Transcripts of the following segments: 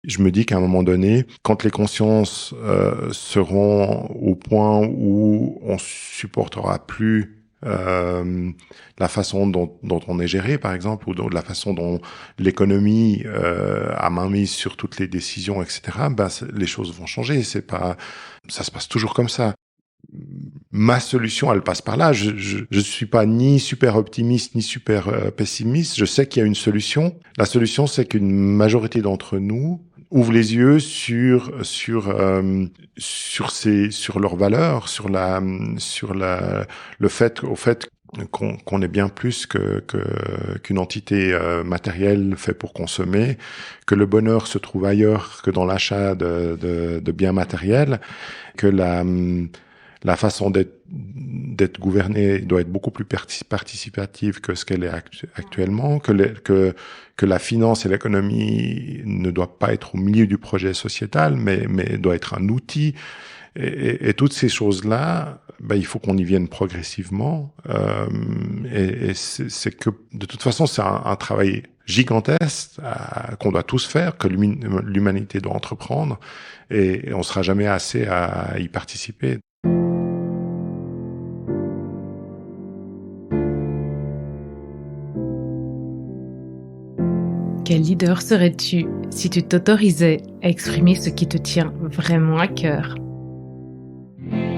je me dis qu'à un moment donné, quand les consciences seront au point où on supportera plus la façon dont on est géré, par exemple, ou de la façon dont l'économie a mainmise sur toutes les décisions, etc., les choses vont changer. Ça se passe toujours comme ça. Ma solution, elle passe par là. Je suis pas ni super optimiste ni super pessimiste. Je sais qu'il y a une solution. La solution, c'est qu'une majorité d'entre nous ouvrent les yeux sur leurs valeurs, le fait qu'on est bien plus qu'une entité matérielle faite pour consommer, que le bonheur se trouve ailleurs que dans l'achat de biens matériels, que la façon d'être gouvernée doit être beaucoup plus participative que ce qu'elle est actuellement, que la finance et l'économie ne doivent pas être au milieu du projet sociétal, mais doit être un outil. Et toutes ces choses-là, il faut qu'on y vienne progressivement. Et c'est que, de toute façon, c'est un travail gigantesque qu'on doit tous faire, que l'humanité doit entreprendre, et on sera jamais assez à y participer. Quel leader serais-tu si tu t'autorisais à exprimer ce qui te tient vraiment à cœur?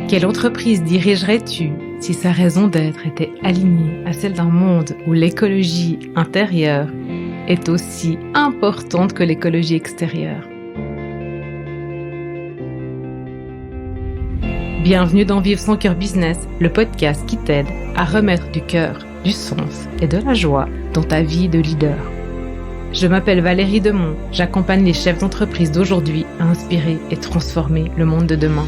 Quelle entreprise dirigerais-tu si sa raison d'être était alignée à celle d'un monde où l'écologie intérieure est aussi importante que l'écologie extérieure? Bienvenue dans Vivre son cœur business, le podcast qui t'aide à remettre du cœur, du sens et de la joie dans ta vie de leader. Je m'appelle Valérie Demont, j'accompagne les chefs d'entreprise d'aujourd'hui à inspirer et transformer le monde de demain.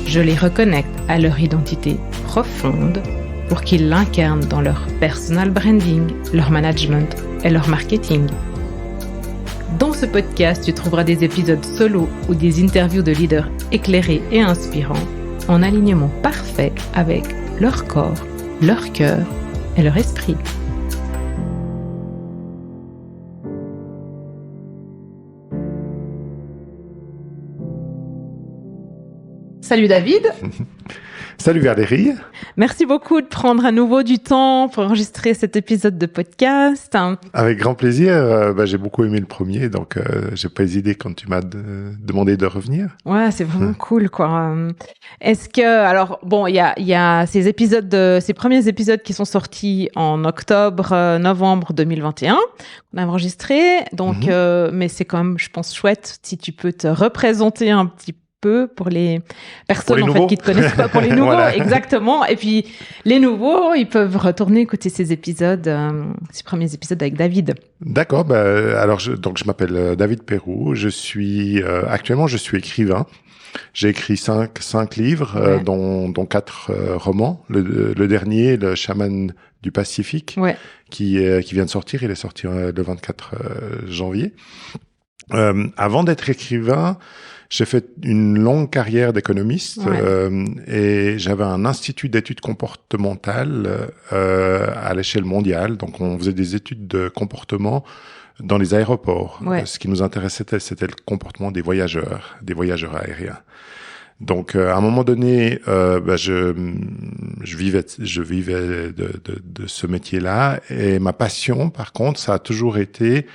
Je les reconnecte à leur identité profonde pour qu'ils l'incarnent dans leur personal branding, leur management et leur marketing. Dans ce podcast, tu trouveras des épisodes solo ou des interviews de leaders éclairés et inspirants en alignement parfait avec leur corps, leur cœur et leur esprit. Salut David. Salut Valérie. Merci beaucoup de prendre à nouveau du temps pour enregistrer cet épisode de podcast. Avec grand plaisir. J'ai beaucoup aimé le premier, donc j'ai pas hésité quand tu m'as demandé de revenir. Ouais, c'est vraiment cool, quoi. Est-ce que, alors, bon, il y a ces premiers épisodes qui sont sortis en octobre, novembre 2021. On a enregistré, donc, mais c'est quand même, je pense, chouette si tu peux te représenter un petit peu pour les personnes qui te connaissent pas, pour les nouveaux, voilà. Exactement. Et puis les nouveaux, ils peuvent retourner écouter ces épisodes, ces premiers épisodes avec David. D'accord. Alors je m'appelle David Perroux. Actuellement je suis écrivain. J'ai écrit cinq livres, dont 4 romans. Le dernier, Le Chaman du Pacifique, qui vient de sortir. Il est sorti le 24 janvier. Avant d'être écrivain, j'ai fait une longue carrière d'économiste et j'avais un institut d'études comportementales à l'échelle mondiale. Donc, on faisait des études de comportement dans les aéroports. Ce qui nous intéressait, c'était le comportement des voyageurs aériens. Donc, à un moment donné, je vivais de ce métier-là, et ma passion, par contre, ça a toujours été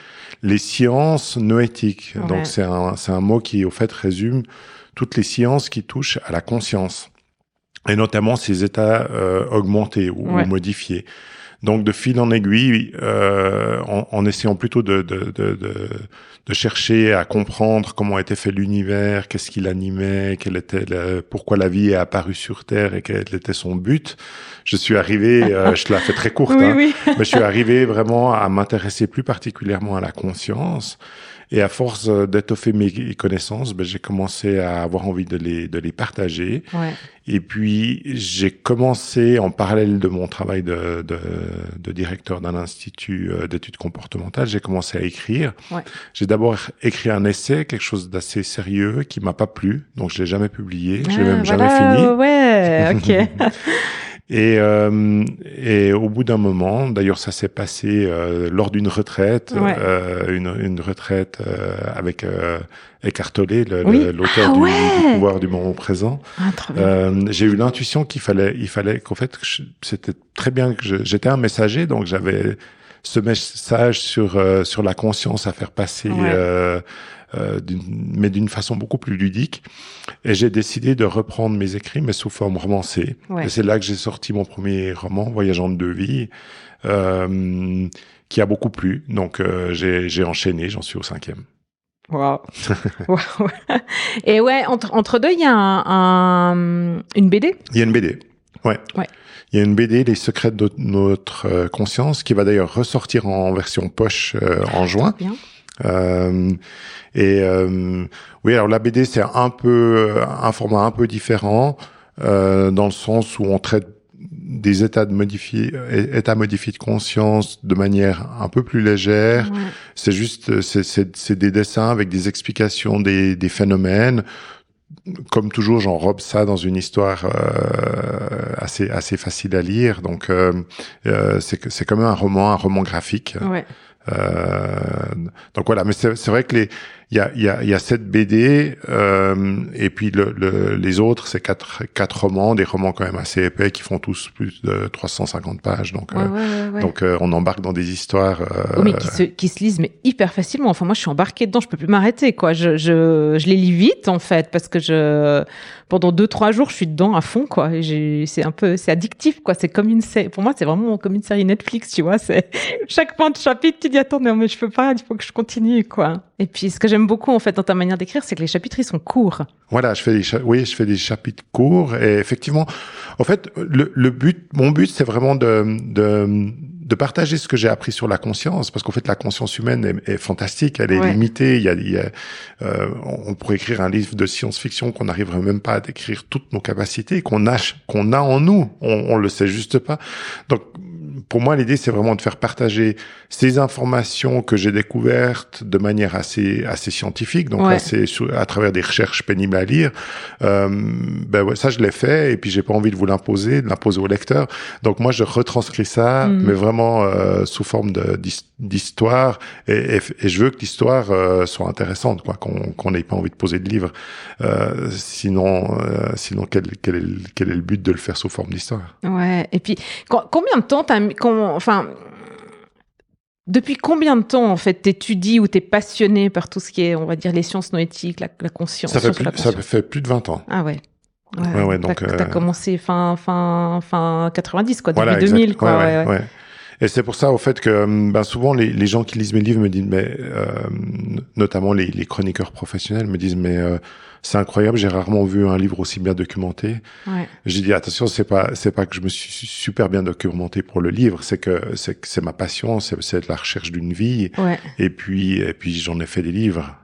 les sciences noétiques. Ouais. Donc, c'est un mot qui, au fait, résume toutes les sciences qui touchent à la conscience, et notamment ces états augmentés ou modifiés. Donc, de fil en aiguille, en essayant plutôt de chercher à comprendre comment était fait l'univers, qu'est-ce qui l'animait, pourquoi la vie est apparue sur Terre et quel était son but, je suis arrivé, je te la fais très courte, mais je suis arrivé vraiment à m'intéresser plus particulièrement à la conscience. Et à force d'étoffer mes connaissances, j'ai commencé à avoir envie de les partager. Ouais. Et puis, j'ai commencé, en parallèle de mon travail de directeur d'un institut d'études comportementales, j'ai commencé à écrire. Ouais. J'ai d'abord écrit un essai, quelque chose d'assez sérieux, qui m'a pas plu. Donc, je l'ai jamais publié. Je l'ai même jamais fini. Ouais, ok. Et au bout d'un moment, d'ailleurs, ça s'est passé lors d'une retraite, une retraite avec Eckhart Tolle, l'auteur du pouvoir du moment présent. J'ai eu l'intuition qu'il fallait qu'en fait, c'était très bien que j'étais un messager, donc j'avais ce message sur la conscience à faire passer. Mais d'une façon beaucoup plus ludique. Et j'ai décidé de reprendre mes écrits, mais sous forme romancée. Et c'est là que j'ai sorti mon premier roman, Voyageant de deux vies, qui a beaucoup plu. Donc, j'ai enchaîné, j'en suis au 5e. Wow. Et entre deux, il y a une BD? Il y a une BD, ouais. Il y a une BD, Les secrets de notre conscience, qui va d'ailleurs ressortir en version poche en juin. Bien. Oui, alors la BD, c'est un format un peu différent, dans le sens où on traite des états modifiés de conscience de manière un peu plus légère. Ouais. C'est juste, c'est des dessins avec des explications des phénomènes. Comme toujours, j'enrobe ça dans une histoire assez facile à lire. Donc, c'est comme un roman graphique. Ouais. Donc voilà, mais c'est vrai que il y a cette BD et puis les autres, c'est quatre romans, des romans quand même assez épais qui font tous plus de 350 pages. Donc donc on embarque dans des histoires mais qui se lisent mais hyper facilement. Enfin moi je suis embarquée dedans, je peux plus m'arrêter quoi. Je les lis vite en fait parce que pendant 2-3 jours, je suis dedans à fond quoi. Et c'est addictif quoi, c'est comme une série. Pour moi, c'est vraiment comme une série Netflix, tu vois, c'est chaque fin de chapitre, tu dis attends non mais je peux pas, il faut que je continue quoi. Et puis ce que j'aime beaucoup en fait dans ta manière d'écrire, c'est que les chapitres ils sont courts. Voilà, je fais des chapitres courts et effectivement, en fait, mon but c'est vraiment de partager ce que j'ai appris sur la conscience, parce qu'en fait la conscience humaine est fantastique, elle est limitée. On pourrait écrire un livre de science-fiction qu'on n'arriverait même pas à décrire toutes nos capacités qu'on a en nous, on le sait juste pas. Donc pour moi, l'idée, c'est vraiment de faire partager ces informations que j'ai découvertes de manière assez scientifique, donc à travers des recherches pénibles à lire. Ça, je l'ai fait, et puis j'ai pas envie de l'imposer au lecteur. Donc moi, je retranscris ça, mais vraiment sous forme d'histoire, et je veux que l'histoire soit intéressante, quoi, qu'on n'ait pas envie de poser de livre. Sinon, quel est le but de le faire sous forme d'histoire? Ouais. Et puis, combien de temps depuis combien de temps, en fait, t'étudies ou t'es passionné par tout ce qui est, on va dire, les sciences noétiques, la conscience? Ça fait plus de 20 ans. Ah ouais. Ouais, donc t'as commencé fin 90, quoi, début 2000, quoi. Ouais. Et c'est pour ça, au fait, que souvent les gens qui lisent mes livres me disent, notamment les chroniqueurs professionnels me disent, c'est incroyable, j'ai rarement vu un livre aussi bien documenté. Ouais. J'ai dit attention, c'est pas que je me suis super bien documenté pour le livre, c'est ma passion, c'est la recherche d'une vie. Ouais. Et puis j'en ai fait des livres.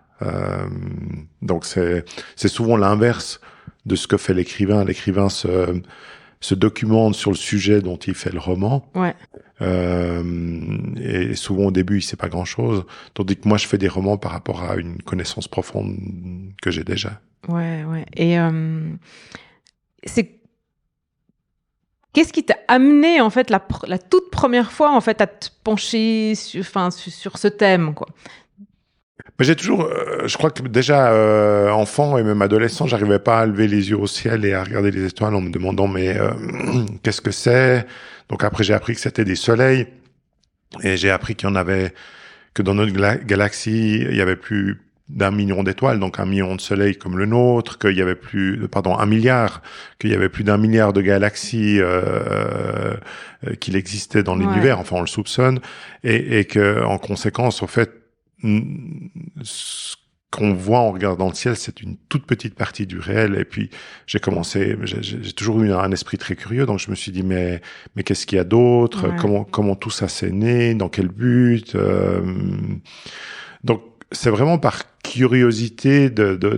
Donc c'est souvent l'inverse de ce que fait l'écrivain. L'écrivain se documente sur le sujet dont il fait le roman. Ouais. Et souvent au début il sait pas grand chose, tandis que moi je fais des romans par rapport à une connaissance profonde que j'ai déjà. Ouais. Et qu'est-ce qui t'a amené en fait la toute première fois en fait à te pencher sur ce thème, quoi? Mais j'ai toujours, je crois que déjà enfant et même adolescent, j'arrivais pas à lever les yeux au ciel et à regarder les étoiles en me demandant qu'est-ce que c'est. Donc après j'ai appris que c'était des soleils, et j'ai appris qu'il y en avait, que dans notre galaxie il y avait plus d'1 million d'étoiles, donc 1 million de soleils comme le nôtre, qu'il y avait un milliard, qu'il y avait plus d'1 milliard de galaxies qu'il existait dans l'univers. Enfin on le soupçonne, et que en conséquence en fait ce qu'on voit en regardant le ciel, c'est une toute petite partie du réel. Et puis j'ai toujours eu un esprit très curieux, donc je me suis dit mais qu'est-ce qu'il y a d'autre? Comment tout ça s'est né? Dans quel but? Donc c'est vraiment par curiosité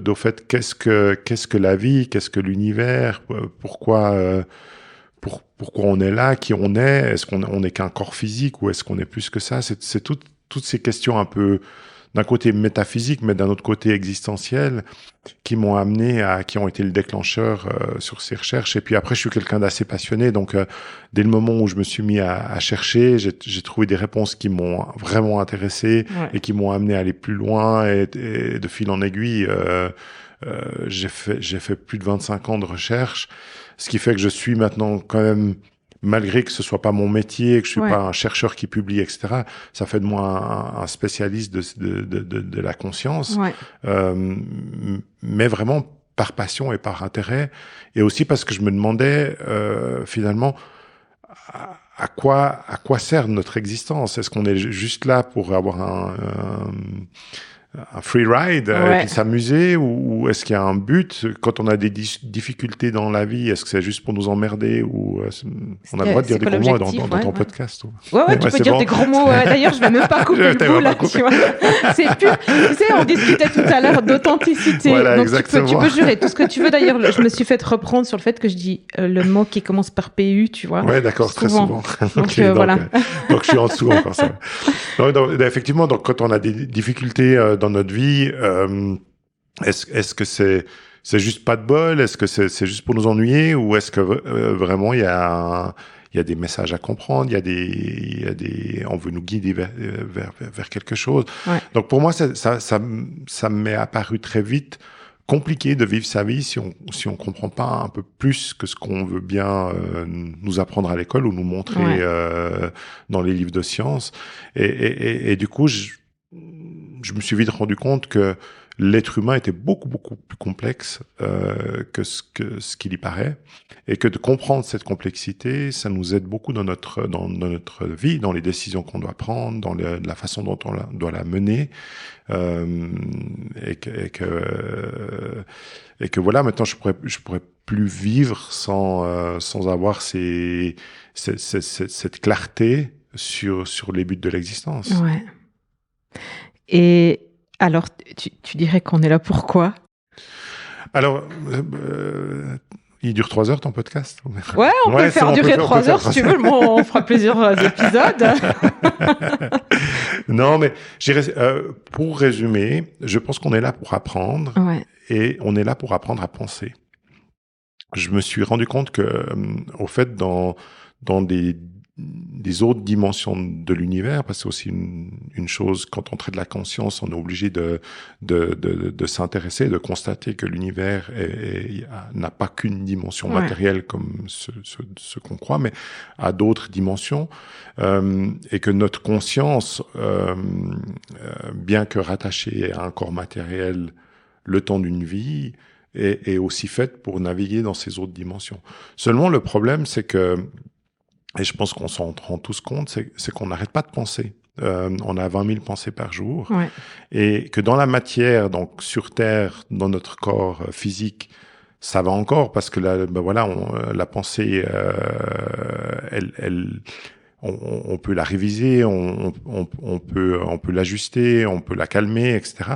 au fait qu'est-ce que la vie, qu'est-ce que l'univers, pourquoi on est là, qui on est, est-ce qu'on est qu'un corps physique ou est-ce qu'on est plus que ça? C'est toutes ces questions un peu d'un côté métaphysique, mais d'un autre côté existentiel, qui m'ont amené qui ont été le déclencheur sur ces recherches. Et puis après, je suis quelqu'un d'assez passionné, donc dès le moment où je me suis mis à chercher, j'ai trouvé des réponses qui m'ont vraiment intéressé et qui m'ont amené à aller plus loin, et de fil en aiguille, j'ai fait plus de 25 ans de recherche, ce qui fait que je suis maintenant quand même, malgré que ce soit pas mon métier, que je suis pas un chercheur qui publie, etc., ça fait de moi un spécialiste de la conscience, mais vraiment par passion et par intérêt, et aussi parce que je me demandais finalement à quoi sert notre existence. Est-ce qu'on est juste là pour avoir un free ride et puis s'amuser, ou est-ce qu'il y a un but quand on a des difficultés dans la vie? Est-ce que c'est juste pour nous emmerder, ou on a le droit de dire des gros mots dans ton podcast? Ouais, tu peux dire des gros mots. D'ailleurs, je vais même pas couper le bout là. Tu vois. C'est pur. Tu sais, on discutait tout à l'heure d'authenticité. Voilà, donc exactement. tu peux jurer tout ce que tu veux. D'ailleurs, je me suis fait reprendre sur le fait que je dis le mot qui commence par PU, tu vois. Ouais, d'accord, très souvent. Donc voilà. Donc je suis en dessous encore ça. Donc, effectivement, donc quand on a des difficultés dans notre vie, est-ce que c'est juste pas de bol? Est-ce que c'est juste pour nous ennuyer, ou est-ce que vraiment il y a des messages à comprendre, il y a des on veut nous guider vers quelque chose. Donc pour moi ça m'est apparu très vite compliqué de vivre sa vie si on comprend pas un peu plus que ce qu'on veut bien nous apprendre à l'école ou nous montrer dans les livres de sciences. Et du coup, je me suis vite rendu compte que l'être humain était beaucoup plus complexe que ce qu'il y paraît, et que de comprendre cette complexité, ça nous aide beaucoup dans notre vie, dans les décisions qu'on doit prendre, dans la façon dont on doit la mener, et que voilà, maintenant je pourrais plus vivre sans avoir cette clarté sur les buts de l'existence. Ouais. Et alors, tu dirais qu'on est là pour quoi? Alors, il dure 3 heures ton podcast? Ouais, on peut le faire durer 3 heures si tu veux. Bon, on fera plusieurs épisodes. Non, mais pour résumer, je pense qu'on est là pour apprendre, et on est là pour apprendre à penser. Je me suis rendu compte que, au fait, dans des autres dimensions de l'univers, parce que c'est aussi une chose, quand on traite de la conscience, on est obligé de s'intéresser, de constater que l'univers n'a pas qu'une dimension matérielle comme ce qu'on croit, mais a d'autres dimensions, et que notre conscience, bien que rattachée à un corps matériel le temps d'une vie, est aussi faite pour naviguer dans ces autres dimensions. Seulement, le problème, c'est que, et je pense qu'on s'en rend tous compte, c'est qu'on n'arrête pas de penser. On a 20 000 pensées par jour. Et que dans la matière, donc sur Terre, dans notre corps physique, ça va encore, parce que la pensée, on peut la réviser, on peut l'ajuster, on peut la calmer, etc.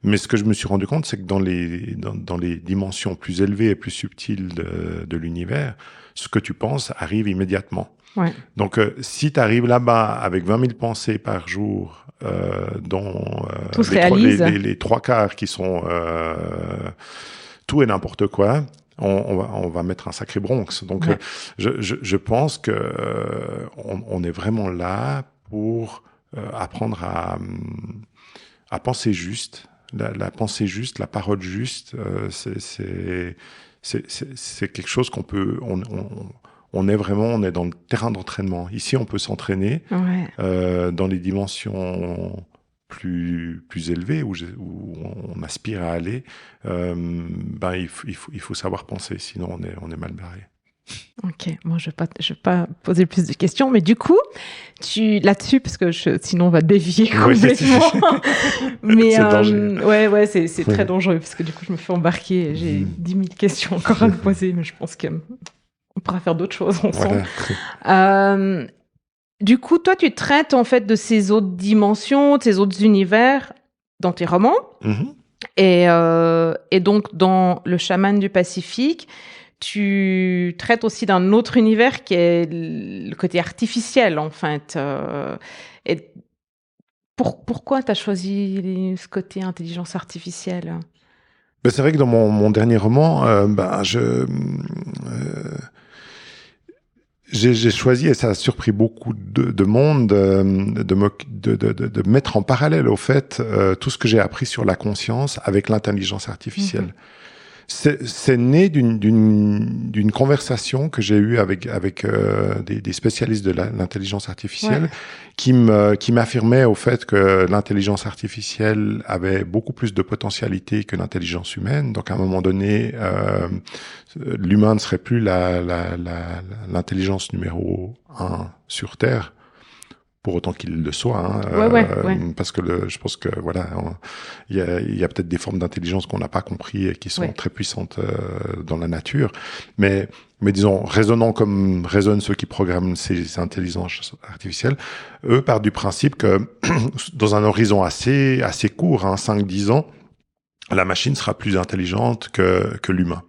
Mais ce que je me suis rendu compte, c'est que dans les dimensions plus élevées et plus subtiles de l'univers, ce que tu penses arrive immédiatement. Donc, si tu arrives là-bas avec 20 000 pensées par jour, dont les 3/4 qui sont tout et n'importe quoi, on va mettre un sacré Bronx. Donc, je pense que on est vraiment là pour apprendre à penser juste. La pensée juste, la parole juste, c'est quelque chose qu'on peut. On est dans le terrain d'entraînement. Ici, on peut s'entraîner dans les dimensions plus élevées où on aspire à aller. Il faut savoir penser, sinon on est mal barré. Ok, moi je vais pas poser plus de questions, mais du coup, là-dessus, parce que sinon on va dévier complètement. Mais c'est dangereux. C'est très dangereux, parce que du coup je me fais embarquer et j'ai 10 000 questions encore à me poser, mais je pense qu'on pourra faire d'autres choses ensemble. Voilà. Du coup, toi tu traites en fait de ces autres dimensions, de ces autres univers dans tes romans, et donc dans Le Chaman du Pacifique, tu traites aussi d'un autre univers qui est le côté artificiel, en fait. Et Pourquoi tu as choisi ce côté intelligence artificielle? Ben, c'est vrai que dans mon dernier roman, j'ai choisi, et ça a surpris beaucoup de monde, de mettre en parallèle, au fait, tout ce que j'ai appris sur la conscience avec l'intelligence artificielle. C'est né d'une conversation que j'ai eue avec des spécialistes de l'intelligence artificielle qui m'affirmaient au fait que l'intelligence artificielle avait beaucoup plus de potentialité que l'intelligence humaine. Donc à un moment donné, l'humain ne serait plus l'intelligence numéro 1 sur Terre. Pour autant qu'il le soit, hein, parce que je pense que voilà, il y a peut-être des formes d'intelligence qu'on n'a pas compris et qui sont très puissantes dans la nature, mais disons, raisonnant comme raisonnent ceux qui programment ces intelligences artificielles, eux partent du principe que dans un horizon assez court, 5-10 ans, la machine sera plus intelligente que l'humain.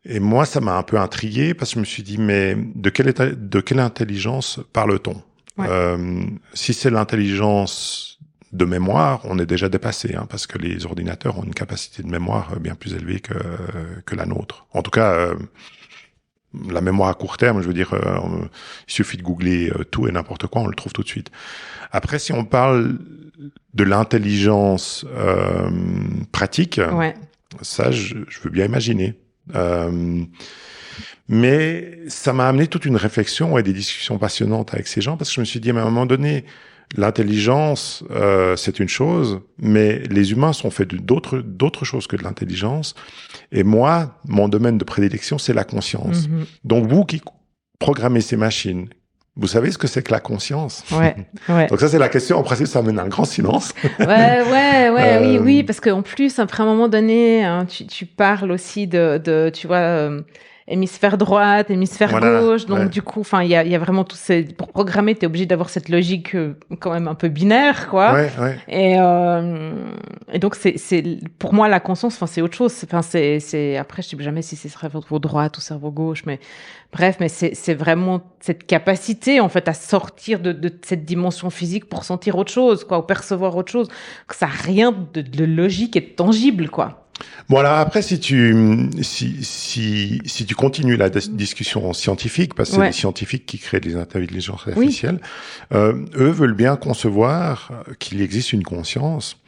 Et moi, ça m'a un peu intrigué parce que je me suis dit, mais de quelle intelligence parle-t-on? Si c'est l'intelligence de mémoire, on est déjà dépassé, parce que les ordinateurs ont une capacité de mémoire bien plus élevée que la nôtre. En tout cas, la mémoire à court terme, je veux dire, il suffit de googler tout et n'importe quoi, on le trouve tout de suite. Après, si on parle de l'intelligence pratique, ça, je veux bien imaginer. Mais ça m'a amené toute une réflexion et des discussions passionnantes avec ces gens, parce que je me suis dit, à un moment donné, l'intelligence, c'est une chose, mais les humains sont faits d'autres choses que de l'intelligence. Et moi, mon domaine de prédilection, c'est la conscience. Donc vous qui programmez ces machines, vous savez ce que c'est que la conscience? Donc ça, c'est la question. En principe, ça amène un grand silence. Oui, parce qu'en plus, après un moment donné, tu parles aussi de tu vois, hémisphère droite, hémisphère gauche. Donc du coup, enfin, il y a vraiment tout ces, pour programmer, t'es obligé d'avoir cette logique quand même un peu binaire, quoi. Et donc c'est pour moi la conscience, enfin c'est autre chose. Enfin c'est après je sais jamais si c'est cerveau droite ou cerveau gauche, mais bref, mais c'est vraiment cette capacité en fait à sortir de cette dimension physique pour sentir autre chose, quoi, ou percevoir autre chose. Que ça a rien de logique et de tangible, quoi. Bon, alors après, si tu continues la discussion scientifique, parce que c'est les scientifiques qui créent les intelligences artificielles, eux veulent bien concevoir qu'il existe une conscience.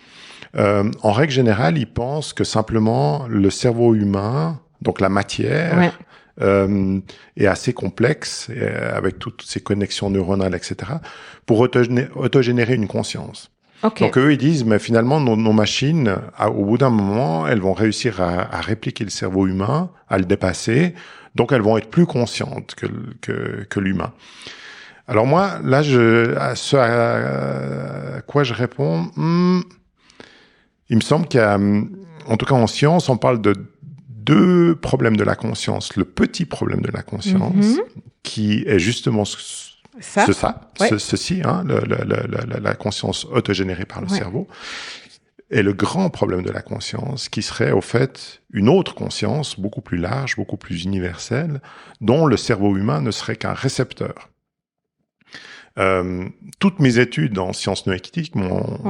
En règle générale, ils pensent que simplement le cerveau humain, donc la matière, est assez complexe, avec toutes ces connexions neuronales, etc., pour autogénérer une conscience. Donc eux, ils disent, mais finalement, nos machines, au bout d'un moment, elles vont réussir à répliquer le cerveau humain, à le dépasser, donc elles vont être plus conscientes que l'humain. Alors moi, là, à quoi je réponds, il me semble qu'il y a, en tout cas en science, on parle de deux problèmes de la conscience. Le petit problème de la conscience, qui est justement ceci, la conscience autogénérée par le cerveau, et le grand problème de la conscience, qui serait au fait une autre conscience, beaucoup plus large, beaucoup plus universelle, dont le cerveau humain ne serait qu'un récepteur. Toutes mes études en sciences noétiques m'ont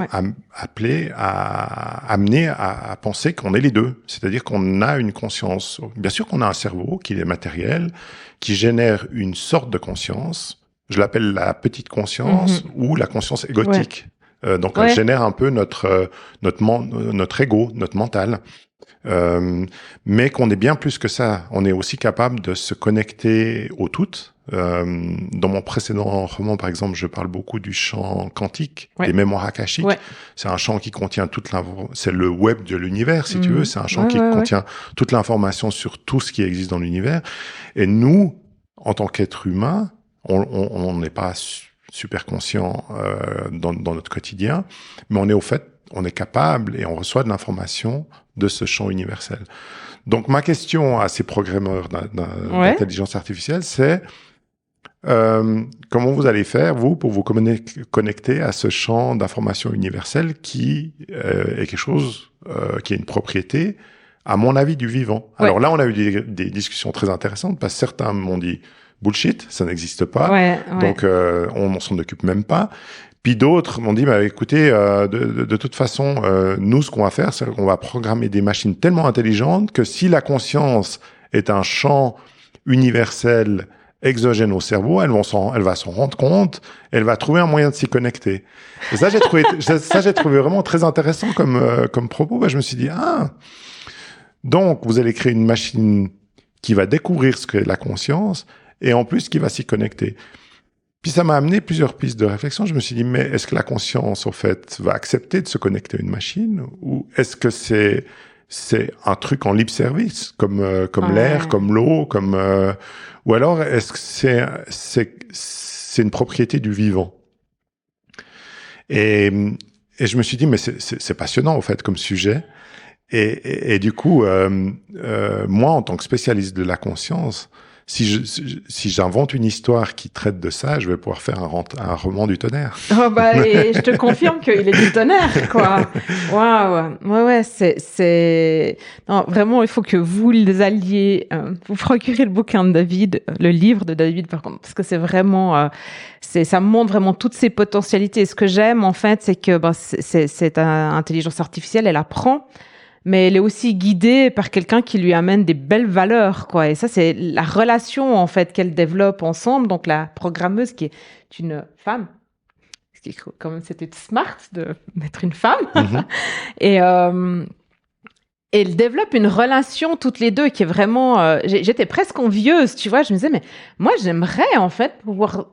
amené à penser qu'on est les deux. C'est-à-dire qu'on a une conscience. Bien sûr qu'on a un cerveau qui est matériel, qui génère une sorte de conscience. Je l'appelle la petite conscience ou la conscience égotique. Donc, elle génère un peu notre ego, notre mental. Mais qu'on est bien plus que ça. On est aussi capable de se connecter au tout. Dans mon précédent roman, par exemple, je parle beaucoup du champ quantique, des mémoires akashiques. C'est un champ qui contient c'est le web de l'univers, si tu veux. C'est un champ qui contient toute l'information sur tout ce qui existe dans l'univers. Et nous, en tant qu'êtres humains, on n'est pas super conscient dans notre quotidien, mais on est capable et on reçoit de l'information de ce champ universel. Donc ma question à ces programmeurs d'intelligence artificielle, c'est comment vous allez faire, vous, pour vous connecter à ce champ d'information universelle qui est quelque chose qui est une propriété, à mon avis, du vivant. Alors là, on a eu des discussions très intéressantes, parce que certains m'ont dit bullshit, ça n'existe pas, donc on s'en occupe même pas. Puis d'autres m'ont dit, bah, écoutez, de toute façon, nous, ce qu'on va faire, c'est qu'on va programmer des machines tellement intelligentes que si la conscience est un champ universel exogène au cerveau, elle va s'en rendre compte, elle va trouver un moyen de s'y connecter. Et ça, j'ai trouvé vraiment très intéressant comme propos. Bah, je me suis dit, donc vous allez créer une machine qui va découvrir ce qu'est la conscience et en plus qui va s'y connecter. Puis ça m'a amené plusieurs pistes de réflexion. Je me suis dit, mais est-ce que la conscience, au fait, va accepter de se connecter à une machine ou est-ce que c'est un truc en libre service, comme l'air, comme l'eau, ou alors est-ce que c'est une propriété du vivant? Et je me suis dit, mais c'est passionnant, au fait, comme sujet. Et du coup, moi, en tant que spécialiste de la conscience, si j'invente une histoire qui traite de ça, je vais pouvoir faire un roman du tonnerre. Oh bah, et je te confirme qu'il est du tonnerre, quoi. Waouh. Ouais, non, vraiment, il faut que vous les alliez, vous procurez le bouquin de David, le livre de David, par contre, parce que c'est vraiment, ça montre vraiment toutes ses potentialités. Et ce que j'aime, en fait, c'est que, cette intelligence artificielle, elle apprend, mais elle est aussi guidée par quelqu'un qui lui amène des belles valeurs, quoi. Et ça, c'est la relation, en fait, qu'elle développe ensemble. Donc, la programmeuse, qui est une femme, ce qui, quand même, c'était smart de mettre une femme. Mm-hmm. Et elles développent une relation toutes les deux qui est vraiment... j'étais presque envieuse, tu vois. Je me disais, mais moi, j'aimerais, en fait, pouvoir...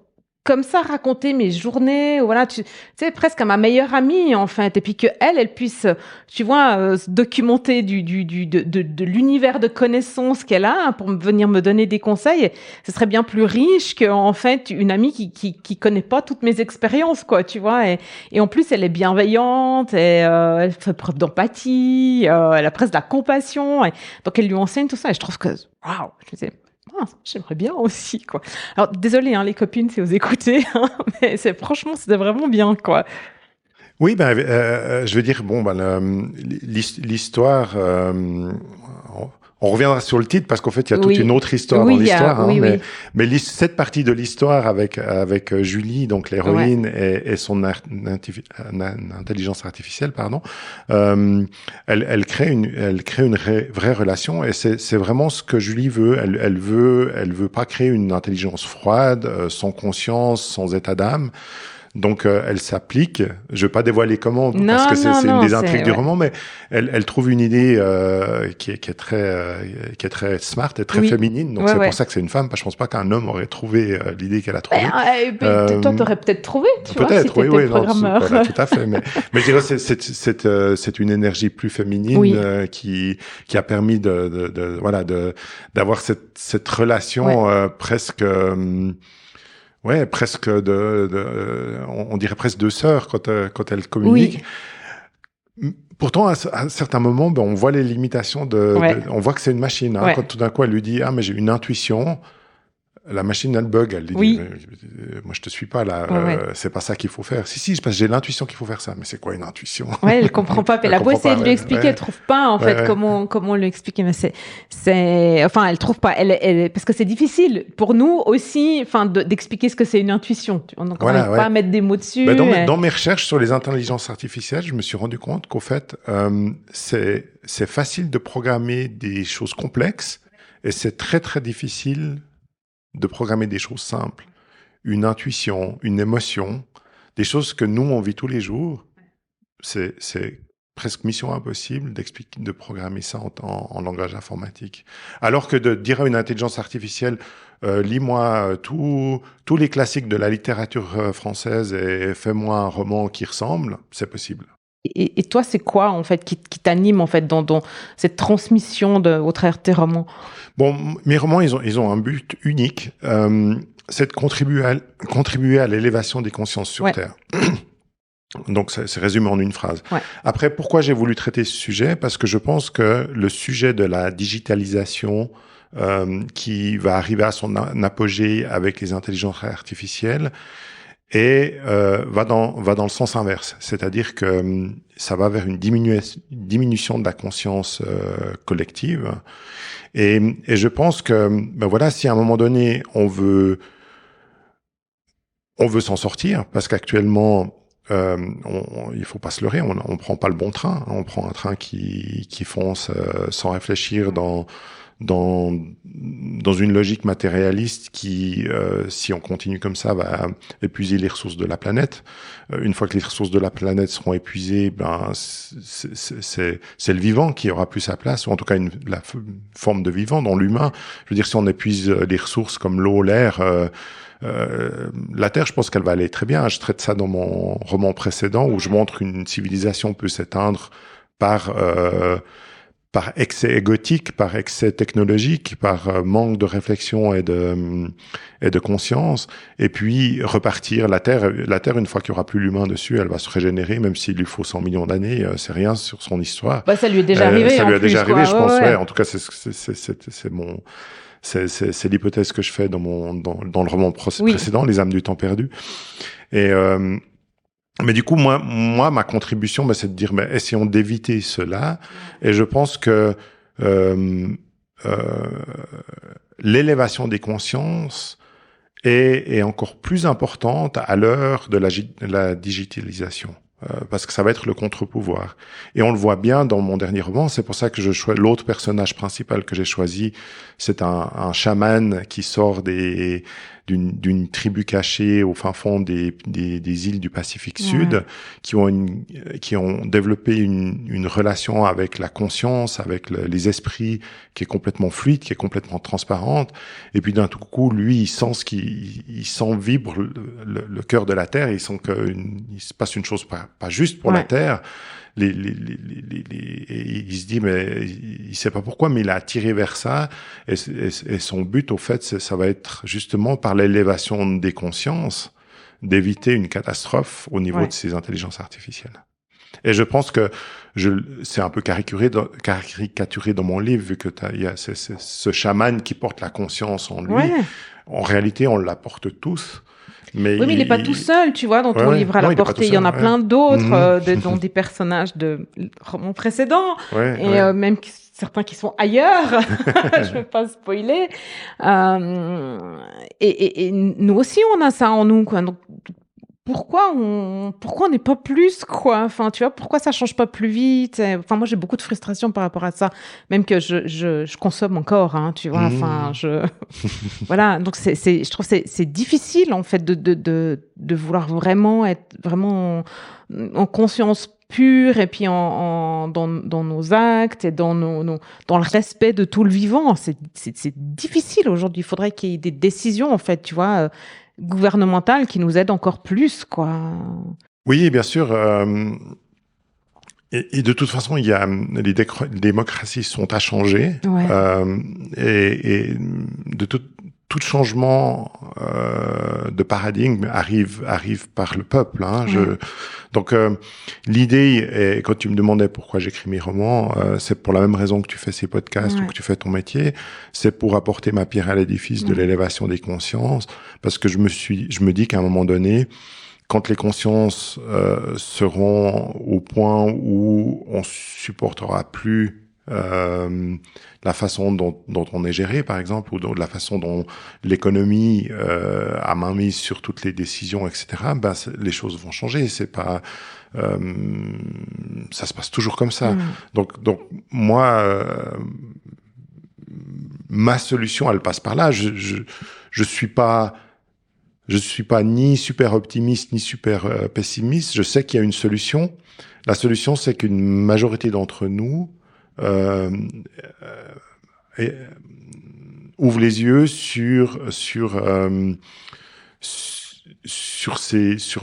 comme ça raconter mes journées, voilà, tu sais, presque à ma meilleure amie, en fait, et puis que elle puisse, tu vois, se documenter de l'univers de connaissances qu'elle a pour venir me donner des conseils. Ce serait bien plus riche qu'en fait une amie qui connaît pas toutes mes expériences, quoi, tu vois, et en plus elle est bienveillante, et elle fait preuve d'empathie, elle a presque de la compassion, et donc elle lui enseigne tout ça, et je trouve que, waouh, je me disais, j'aimerais bien aussi, quoi. Alors, désolé, les copines, si vous écoutez, mais franchement, c'était vraiment bien, quoi. Oui, je veux dire, l'histoire, on reviendra sur le titre parce qu'en fait, il y a toute une autre histoire dans l'histoire. Mais cette partie de l'histoire avec Julie, donc l'héroïne, et son intelligence artificielle, pardon, elle crée une vraie relation, et c'est vraiment ce que Julie veut. Elle veut pas créer une intelligence froide, sans conscience, sans état d'âme. Donc elle s'applique. Je vais pas dévoiler comment, parce que c'est une des intrigues du roman, mais elle trouve une idée qui est très smart et très féminine. Donc c'est pour ça que c'est une femme. Je pense pas qu'un homme aurait trouvé l'idée qu'elle a trouvée. Toi, t'aurais peut-être trouvé, tu vois, si t'étais programmeur. Voilà, tout à fait. Mais je dirais c'est une énergie plus féminine qui a permis d'avoir cette relation presque. Presque on dirait presque deux sœurs quand elles communiquent. Oui. Pourtant, à un certain moment, on voit les limitations on voit que c'est une machine. Quand tout d'un coup, elle lui dit, mais j'ai une intuition. La machine, elle bug. Elle dit, moi, je te suis pas là. C'est pas ça qu'il faut faire. Si, parce que j'ai l'intuition qu'il faut faire ça. Mais c'est quoi une intuition? Ouais, elle comprend pas. Elle a beau essayer de lui expliquer, elle trouve pas, en fait, comment lui expliquer. Mais enfin, elle trouve pas. Parce que c'est difficile pour nous aussi, d'expliquer ce que c'est une intuition. On n'arrive pas à mettre des mots dessus. Dans mes recherches sur les intelligences artificielles, je me suis rendu compte qu'au fait, c'est facile de programmer des choses complexes et c'est très, très difficile de programmer des choses simples, une intuition, une émotion, des choses que nous, on vit tous les jours. C'est presque mission impossible de programmer ça en langage informatique. Alors que de dire à une intelligence artificielle, lis-moi tous les classiques de la littérature française et fais-moi un roman qui ressemble, c'est possible. Et toi, c'est quoi, en fait, qui t'anime, en fait, dans cette transmission au travers de tes romans? Bon, mes romans, ils ont un but unique, c'est de contribuer à l'élévation des consciences sur Terre. Donc, c'est résumé en une phrase. Ouais. Après, pourquoi j'ai voulu traiter ce sujet? Parce que je pense que le sujet de la digitalisation, qui va arriver à son apogée avec les intelligences artificielles, et va dans le sens inverse, c'est-à-dire que ça va vers une diminution de la conscience collective, et je pense que si à un moment donné on veut s'en sortir, parce qu'actuellement il faut pas se leurrer, on prend pas le bon train, on prend un train qui fonce sans réfléchir dans une logique matérialiste qui, si on continue comme ça, va épuiser les ressources de la planète. Une fois que les ressources de la planète seront épuisées, ben c'est le vivant qui aura plus sa place, ou en tout cas la forme de vivant, dont l'humain. Je veux dire, si on épuise les ressources comme l'eau, l'air, la Terre, je pense qu'elle va aller très bien. Je traite ça dans mon roman précédent où je montre une civilisation peut s'éteindre par excès égotique, par excès technologique, par manque de réflexion et de conscience, et puis repartir. La Terre, une fois qu'il y aura plus l'humain dessus, elle va se régénérer, même s'il lui faut 100 millions d'années, c'est rien sur son histoire. Bah, ça lui est déjà arrivé. Ça lui est déjà arrivé, je pense. Ouais. En tout cas, c'est l'hypothèse que je fais dans le roman précédent, Les âmes du temps perdu. Et mais du coup, moi, ma contribution, c'est de dire, essayons d'éviter cela. Et je pense que l'élévation des consciences est encore plus importante à l'heure de la digitalisation. Parce que ça va être le contre-pouvoir. Et on le voit bien dans mon dernier roman, c'est pour ça que l'autre personnage principal que j'ai choisi, c'est un chaman qui sort d'une tribu cachée au fin fond des îles du Pacifique Sud, qui ont développé une relation avec la conscience, avec les esprits, qui est complètement fluide, qui est complètement transparente. Et puis d'un tout coup, lui, il sent vibre le cœur de la Terre, il sent il se passe une chose pas juste pour la Terre. Et il se dit, mais il sait pas pourquoi, mais il a attiré vers ça. Et son but, au fait, ça va être justement par l'élévation des consciences, d'éviter une catastrophe au niveau de ces intelligences artificielles. Et je pense que c'est un peu caricaturé dans mon livre, vu que il y a ce chaman qui porte la conscience en lui. En réalité, on la porte tous. Mais il n'est pas tout seul, tu vois, dans ton livre à la portée. Il y en a plein d'autres, dont des personnages de romans précédents, même certains qui sont ailleurs. Je ne veux pas spoiler. Et nous aussi, on a ça en nous, quoi. Donc, pourquoi on n'est pas plus, quoi? Enfin, tu vois, pourquoi ça change pas plus vite? Enfin, moi, j'ai beaucoup de frustration par rapport à ça, même que je consomme encore, hein, tu vois. Enfin, voilà. Donc, je trouve c'est difficile, en fait, de vouloir vraiment être vraiment en conscience pure, et puis dans nos actes et dans le respect de tout le vivant. C'est difficile aujourd'hui. Il faudrait qu'il y ait des décisions, en fait, tu vois, gouvernementales qui nous aident encore plus, quoi. Oui, bien sûr. Et de toute façon, les démocraties sont à changer. Et de tout changement de paradigme arrive par le peuple. Hein. Donc, l'idée, et quand tu me demandais pourquoi j'écris mes romans, c'est pour la même raison que tu fais ces podcasts ou que tu fais ton métier, c'est pour apporter ma pierre à l'édifice de l'élévation des consciences, parce que je me dis qu'à un moment donné, quand les consciences seront au point où on supportera plus la façon dont on est géré, par exemple, ou de la façon dont l'économie a mainmise sur toutes les décisions, etc., les choses vont changer. C'est pas ça se passe toujours comme ça. Donc moi, ma solution, elle passe par là. Je suis pas ni super optimiste ni super pessimiste. Je sais qu'il y a une solution. La solution, c'est qu'une majorité d'entre nous ouvre les yeux sur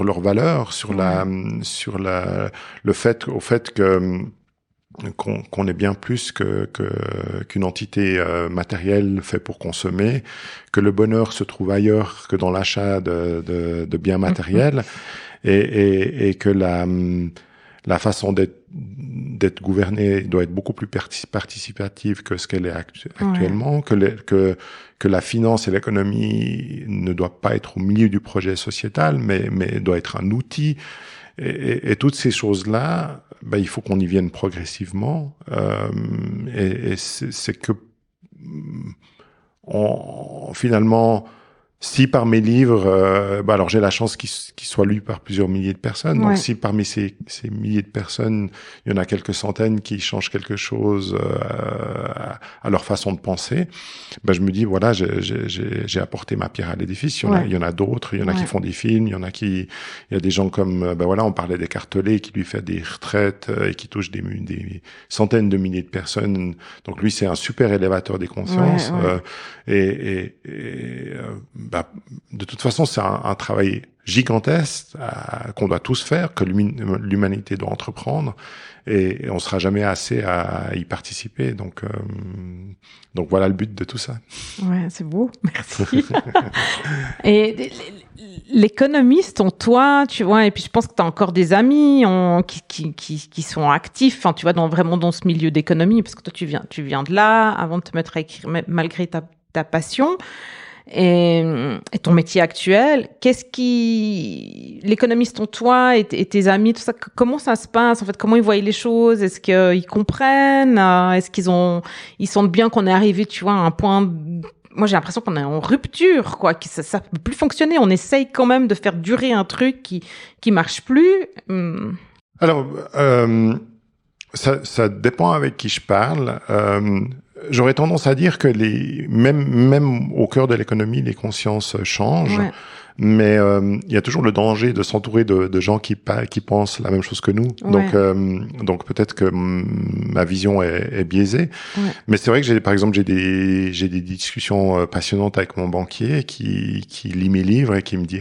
leurs valeurs, le fait qu'on est bien plus qu'une entité matérielle faite pour consommer, que le bonheur se trouve ailleurs que dans l'achat de biens matériels, et que la façon d'être gouvernée doit être beaucoup plus participative que ce qu'elle est actuellement, que la finance et l'économie ne doivent pas être au milieu du projet sociétal, mais doit être un outil. Et toutes ces choses-là, il faut qu'on y vienne progressivement. Et c'est que finalement, Si par mes livres, alors j'ai la chance qu'ils soient lus par plusieurs milliers de personnes. Donc si parmi ces milliers de personnes, il y en a quelques centaines qui changent quelque chose à leur façon de penser, je me dis voilà, j'ai apporté ma pierre à l'édifice. Il y en a d'autres, il y en a qui font des films, il y a des gens comme on parlait d'Eckhart qui lui fait des retraites et qui touche des centaines de milliers de personnes. Donc lui c'est un super élévateur des consciences de toute façon, c'est un travail gigantesque qu'on doit tous faire, que l'humanité doit entreprendre, et on sera jamais assez à y participer. Donc voilà le but de tout ça. Ouais, c'est beau, merci. Et l'économiste en toi, tu vois, et puis je pense que tu as encore des amis qui sont actifs, enfin, tu vois, vraiment dans ce milieu d'économie, parce que toi, tu viens de là, avant de te mettre à écrire, malgré ta passion. Et ton métier actuel, l'économiste en toi et tes amis, tout ça, comment ça se passe en fait? Comment ils voient les choses? Est-ce qu'ils comprennent? Est-ce ils sentent bien qu'on est arrivé, tu vois, à un point? Moi, j'ai l'impression qu'on est en rupture, quoi, que ça peut plus fonctionner. On essaye quand même de faire durer un truc qui marche plus. Alors, ça dépend avec qui je parle. J'aurais tendance à dire que même au cœur de l'économie, les consciences changent, mais il y a toujours le danger de s'entourer de gens qui pensent la même chose que nous. Donc peut-être que ma vision est biaisée. Mais c'est vrai que par exemple j'ai des discussions passionnantes avec mon banquier qui lit mes livres et qui me dit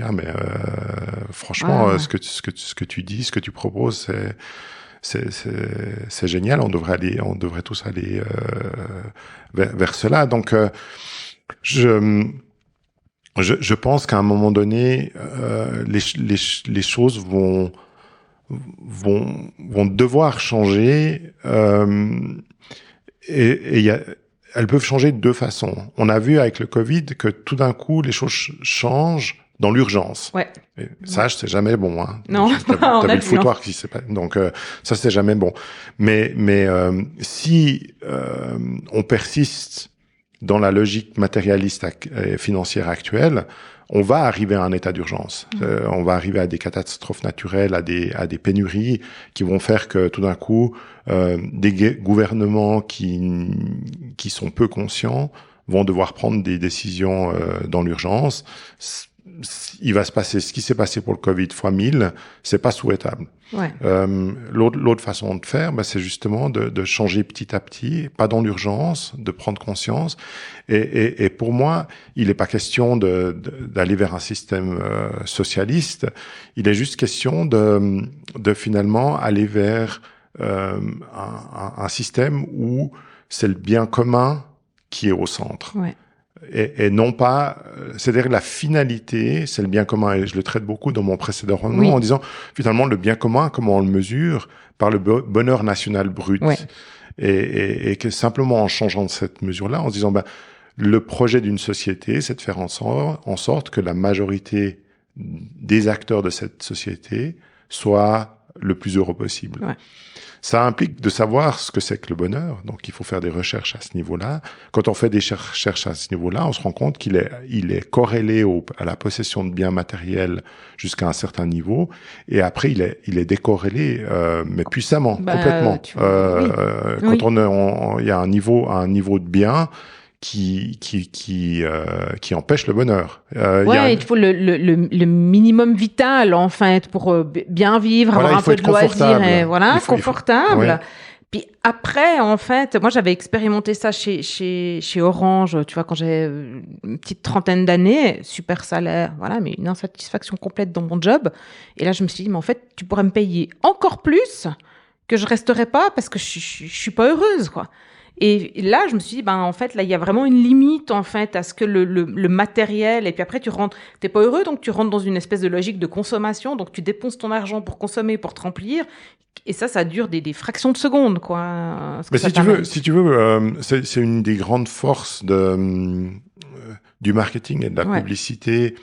franchement ce que tu dis, ce que tu proposes, c'est génial, on devrait tous aller vers cela. Donc je pense qu'à un moment donné les choses vont devoir changer et elles peuvent changer de deux façons. On a vu avec le Covid que tout d'un coup les choses changent dans l'urgence. Et ça, c'est jamais bon, hein. Non. T'avais le foutoir qui s'est pas, donc, ça, c'est jamais bon. Mais, si, on persiste dans la logique matérialiste et financière actuelle, on va arriver à un état d'urgence. On va arriver à des catastrophes naturelles, à des pénuries qui vont faire que tout d'un coup, des gouvernements qui sont peu conscients vont devoir prendre des décisions dans l'urgence. Il va se passer ce qui s'est passé pour le Covid fois 1000, c'est pas souhaitable. L'autre façon de faire, c'est justement de changer petit à petit, pas dans l'urgence, de prendre conscience. Et pour moi, il n'est pas question d'aller vers un système socialiste. Il est juste question de finalement aller vers un système où c'est le bien commun qui est au centre. Et non pas, c'est-à-dire la finalité, c'est le bien commun, et je le traite beaucoup dans mon précédent roman en disant, finalement, le bien commun, comment on le mesure? Par le bonheur national brut. Et que simplement en changeant de cette mesure-là, en se disant, le projet d'une société, c'est de faire en sorte que la majorité des acteurs de cette société soit le plus heureux possible. Ça implique de savoir ce que c'est que le bonheur. Donc, il faut faire des recherches à ce niveau-là. Quand on fait des recherches à ce niveau-là, on se rend compte qu'il est corrélé à la possession de biens matériels jusqu'à un certain niveau. Et après, il est décorrélé, mais puissamment, complètement. Quand il y a un niveau de biens qui empêche le bonheur. Il faut le minimum vital, en fait, pour bien vivre, avoir un peu de loisirs, et confortable. Puis après, en fait, moi, j'avais expérimenté ça chez Orange, tu vois, quand j'ai une petite trentaine d'années, super salaire, mais une insatisfaction complète dans mon job. Et là, je me suis dit, mais en fait, tu pourrais me payer encore plus que je resterai pas parce que je suis pas heureuse, quoi. Et là, je me suis dit, en fait, là, il y a vraiment une limite, en fait, à ce que le matériel, et puis après, t'es pas heureux, donc tu rentres dans une espèce de logique de consommation, donc tu dépenses ton argent pour consommer, pour te remplir, et ça dure des fractions de secondes, quoi. Mais si tu veux, c'est une des grandes forces du marketing et de la publicité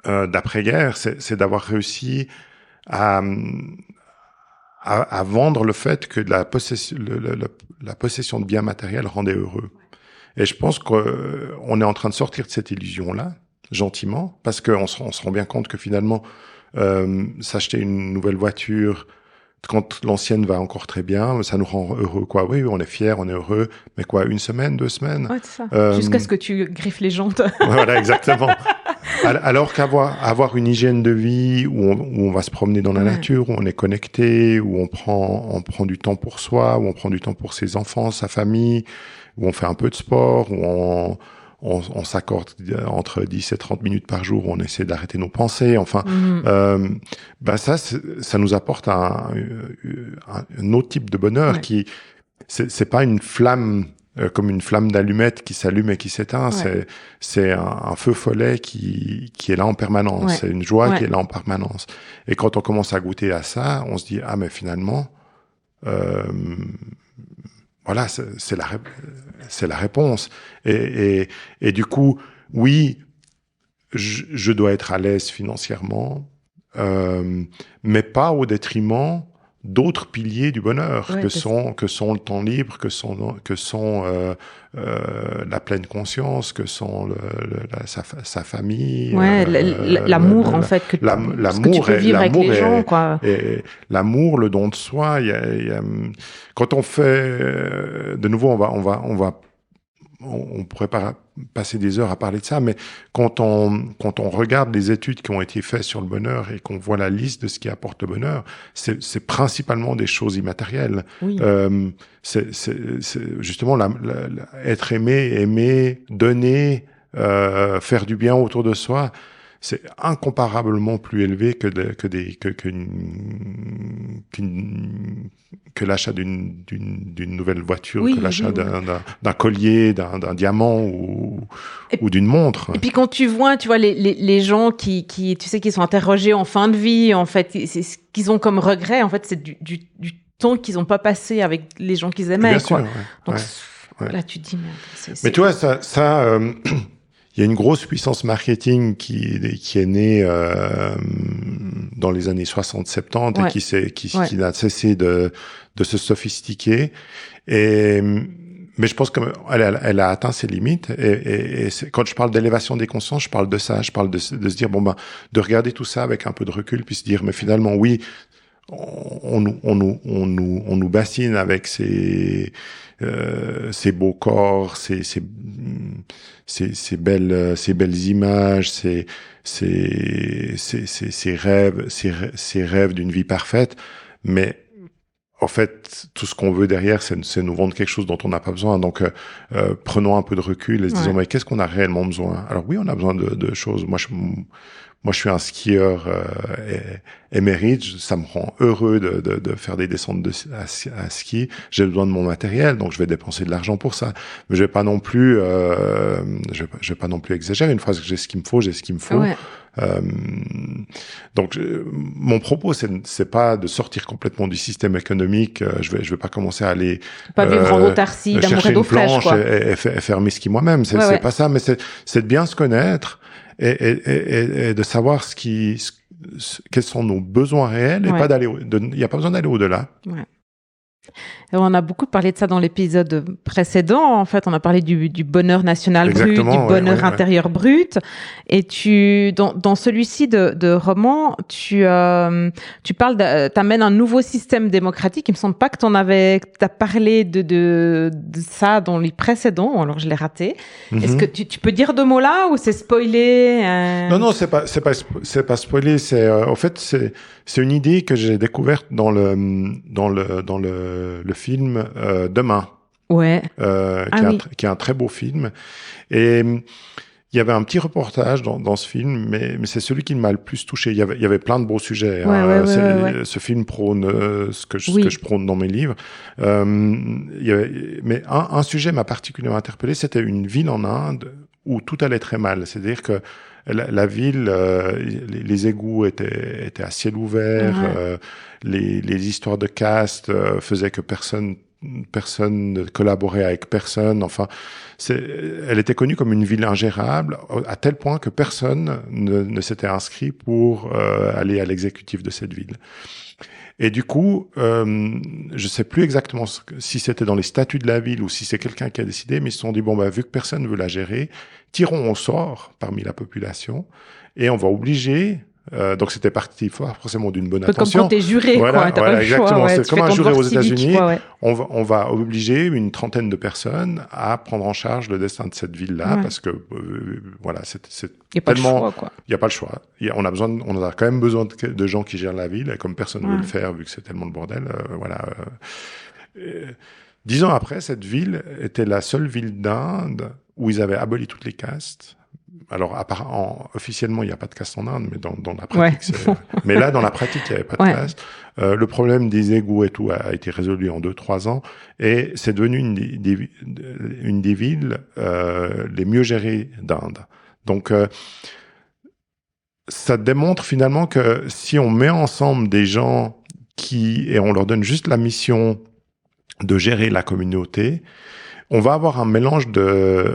d'après-guerre, c'est d'avoir réussi à vendre le fait que la possession de biens matériels rendait heureux. Et je pense qu'on est en train de sortir de cette illusion-là. gentiment, parce qu'on se rend bien compte que finalement, s'acheter une nouvelle voiture, quand l'ancienne va encore très bien, ça nous rend heureux, quoi. Oui, on est fiers, on est heureux, mais quoi, 1 semaine, 2 semaines? Ouais, c'est ça. Jusqu'à ce que tu griffes les jantes. Voilà, exactement. Alors qu'avoir une hygiène de vie où on va se promener dans la nature, où on est connecté, où on prend du temps pour soi, où on prend du temps pour ses enfants, sa famille, où on fait un peu de sport, où on s'accorde entre 10 et 30 minutes par jour, où on essaie d'arrêter nos pensées. Enfin, ça nous apporte un autre type de bonheur qui, c'est pas une flamme comme une flamme d'allumette qui s'allume et qui s'éteint. C'est un feu follet qui est là en permanence. C'est une joie qui est là en permanence. Et quand on commence à goûter à ça, on se dit, ah, mais finalement, voilà, c'est la réponse. Et du coup, oui, je dois être à l'aise financièrement, mais pas au détriment d'autres piliers du bonheur que sont le temps libre, que sont la pleine conscience, que sont sa famille, l'amour en fait, que tu peux vivre avec les gens, quoi. Et l'amour, le don de soi. Quand on fait, de nouveau, on pourrait pas passer des heures à parler de ça, mais quand on regarde les études qui ont été faites sur le bonheur et qu'on voit la liste de ce qui apporte le bonheur, c'est principalement des choses immatérielles. Oui. C'est justement être aimé, donner, faire du bien autour de soi. C'est incomparablement plus élevé que l'achat d'une nouvelle voiture, que l'achat d'un collier, d'un diamant ou d'une montre. Et puis quand tu vois les gens qui tu sais qui sont interrogés en fin de vie, en fait, c'est ce qu'ils ont comme regret, en fait, c'est du temps qu'ils n'ont pas passé avec les gens qu'ils aimaient, quoi. Sûr, donc là tu te dis merde. Mais tu vois ça il y a une grosse puissance marketing qui est née dans les années 60-70 et qui n'a cessé de se sophistiquer. Mais je pense qu'elle a atteint ses limites. Et quand je parle d'élévation des consciences, je parle de ça. Je parle de se dire de regarder tout ça avec un peu de recul, puis se dire mais finalement oui, on nous bassine avec ces beaux corps, ces belles images, ces rêves d'une vie parfaite, mais en fait, tout ce qu'on veut derrière, c'est nous vendre quelque chose dont on n'a pas besoin. Donc, prenons un peu de recul et se disons, mais qu'est-ce qu'on a réellement besoin? Alors oui, on a besoin de choses. Moi, je suis un skieur émérite. Ça me rend heureux de faire des descentes à ski. J'ai besoin de mon matériel, donc je vais dépenser de l'argent pour ça. Mais je vais pas non plus, je vais pas non plus exagérer. Une fois que j'ai ce qu'il me faut, j'ai ce qu'il me faut. Ouais. Donc, mon propos, c'est pas de sortir complètement du système économique. Je vais pas commencer à aller pas vivre en autarcie, d'amour et d'eau fraîche, quoi. Et faire mes skis moi-même. C'est pas ça, mais c'est de bien se connaître et de savoir quels sont nos besoins réels et pas il y a pas besoin d'aller au-delà. Ouais. Et on a beaucoup parlé de ça dans l'épisode précédent. En fait, on a parlé du bonheur national brut, du bonheur intérieur brut. Et dans celui-ci de roman, tu t'amènes un nouveau système démocratique. Il me semble pas que t'as parlé de ça dans les précédents. Alors, je l'ai raté. Est-ce que tu peux dire 2 mots là ou c'est spoilé? Non, c'est pas spoilé. En fait, c'est une idée que j'ai découverte dans le film Demain, qui est un très beau film. Et il y avait un petit reportage dans ce film, mais c'est celui qui m'a le plus touché. Il y avait plein de beaux sujets. Ce film prône ce que je prône dans mes livres. Mais un sujet m'a particulièrement interpellé. C'était une ville en Inde où tout allait très mal. C'est-à-dire que la ville, les égouts étaient à ciel ouvert, les histoires de caste faisaient que personne personne ne collaborait avec personne. Enfin, elle était connue comme une ville ingérable, à tel point que personne ne s'était inscrit pour aller à l'exécutif de cette ville. Et du coup, je sais plus exactement si c'était dans les statuts de la ville ou si c'est quelqu'un qui a décidé, mais ils se sont dit, bon, vu que personne ne veut la gérer, tirons au sort parmi la population et on va obliger... donc c'était parti forcément d'une bonne intention. Comme quand t'es juré, voilà, quoi. Voilà, exactement. Ouais, c'est comme un juré aux États-Unis. Ouais. On va obliger une trentaine de personnes à prendre en charge le destin de cette ville-là, parce que voilà, c'est tellement. Il n'y a pas le choix. On a quand même besoin de gens qui gèrent la ville, et comme personne ne veut le faire, vu que c'est tellement le bordel, voilà. 10 ans après, cette ville était la seule ville d'Inde où ils avaient aboli toutes les castes. Alors, officiellement, il n'y a pas de caste en Inde, mais dans la pratique, mais là, dans la pratique, il n'y avait pas de caste. Le problème des égouts et tout a été résolu en 2-3 ans, et c'est devenu une des villes les mieux gérées d'Inde. Donc, ça démontre finalement que si on met ensemble des gens et on leur donne juste la mission de gérer la communauté, on va avoir un mélange de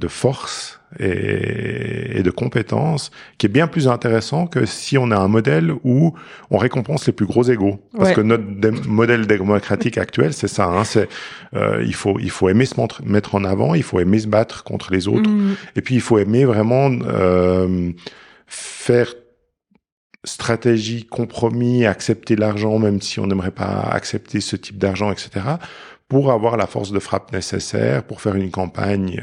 force et de compétences qui est bien plus intéressant que si on a un modèle où on récompense les plus gros égos. Parce que notre modèle démocratique actuel, c'est ça, hein, il faut aimer se mettre en avant, il faut aimer se battre contre les autres, et puis il faut aimer vraiment faire stratégie, compromis, accepter l'argent même si on n'aimerait pas accepter ce type d'argent, etc., pour avoir la force de frappe nécessaire pour faire une campagne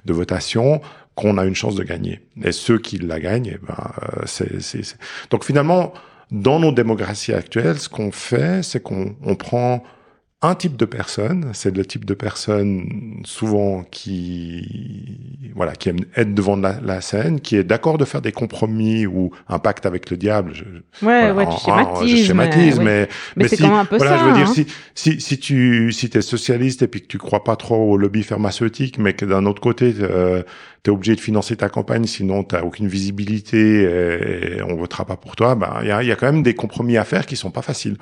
de votation qu'on a une chance de gagner. Et ceux qui la gagnent, Donc finalement, dans nos démocraties actuelles, ce qu'on fait, c'est qu'on prend un type de personne, c'est le type de personne souvent qui aime être devant la scène, qui est d'accord de faire des compromis ou un pacte avec le diable. Tu schématise, mais c'est quand même un peu ça. Je veux dire, si t'es socialiste et puis que tu crois pas trop au lobby pharmaceutique, mais que d'un autre côté, t'es obligé de financer ta campagne, sinon t'as aucune visibilité et on votera pas pour toi, il y a quand même des compromis à faire qui sont pas faciles.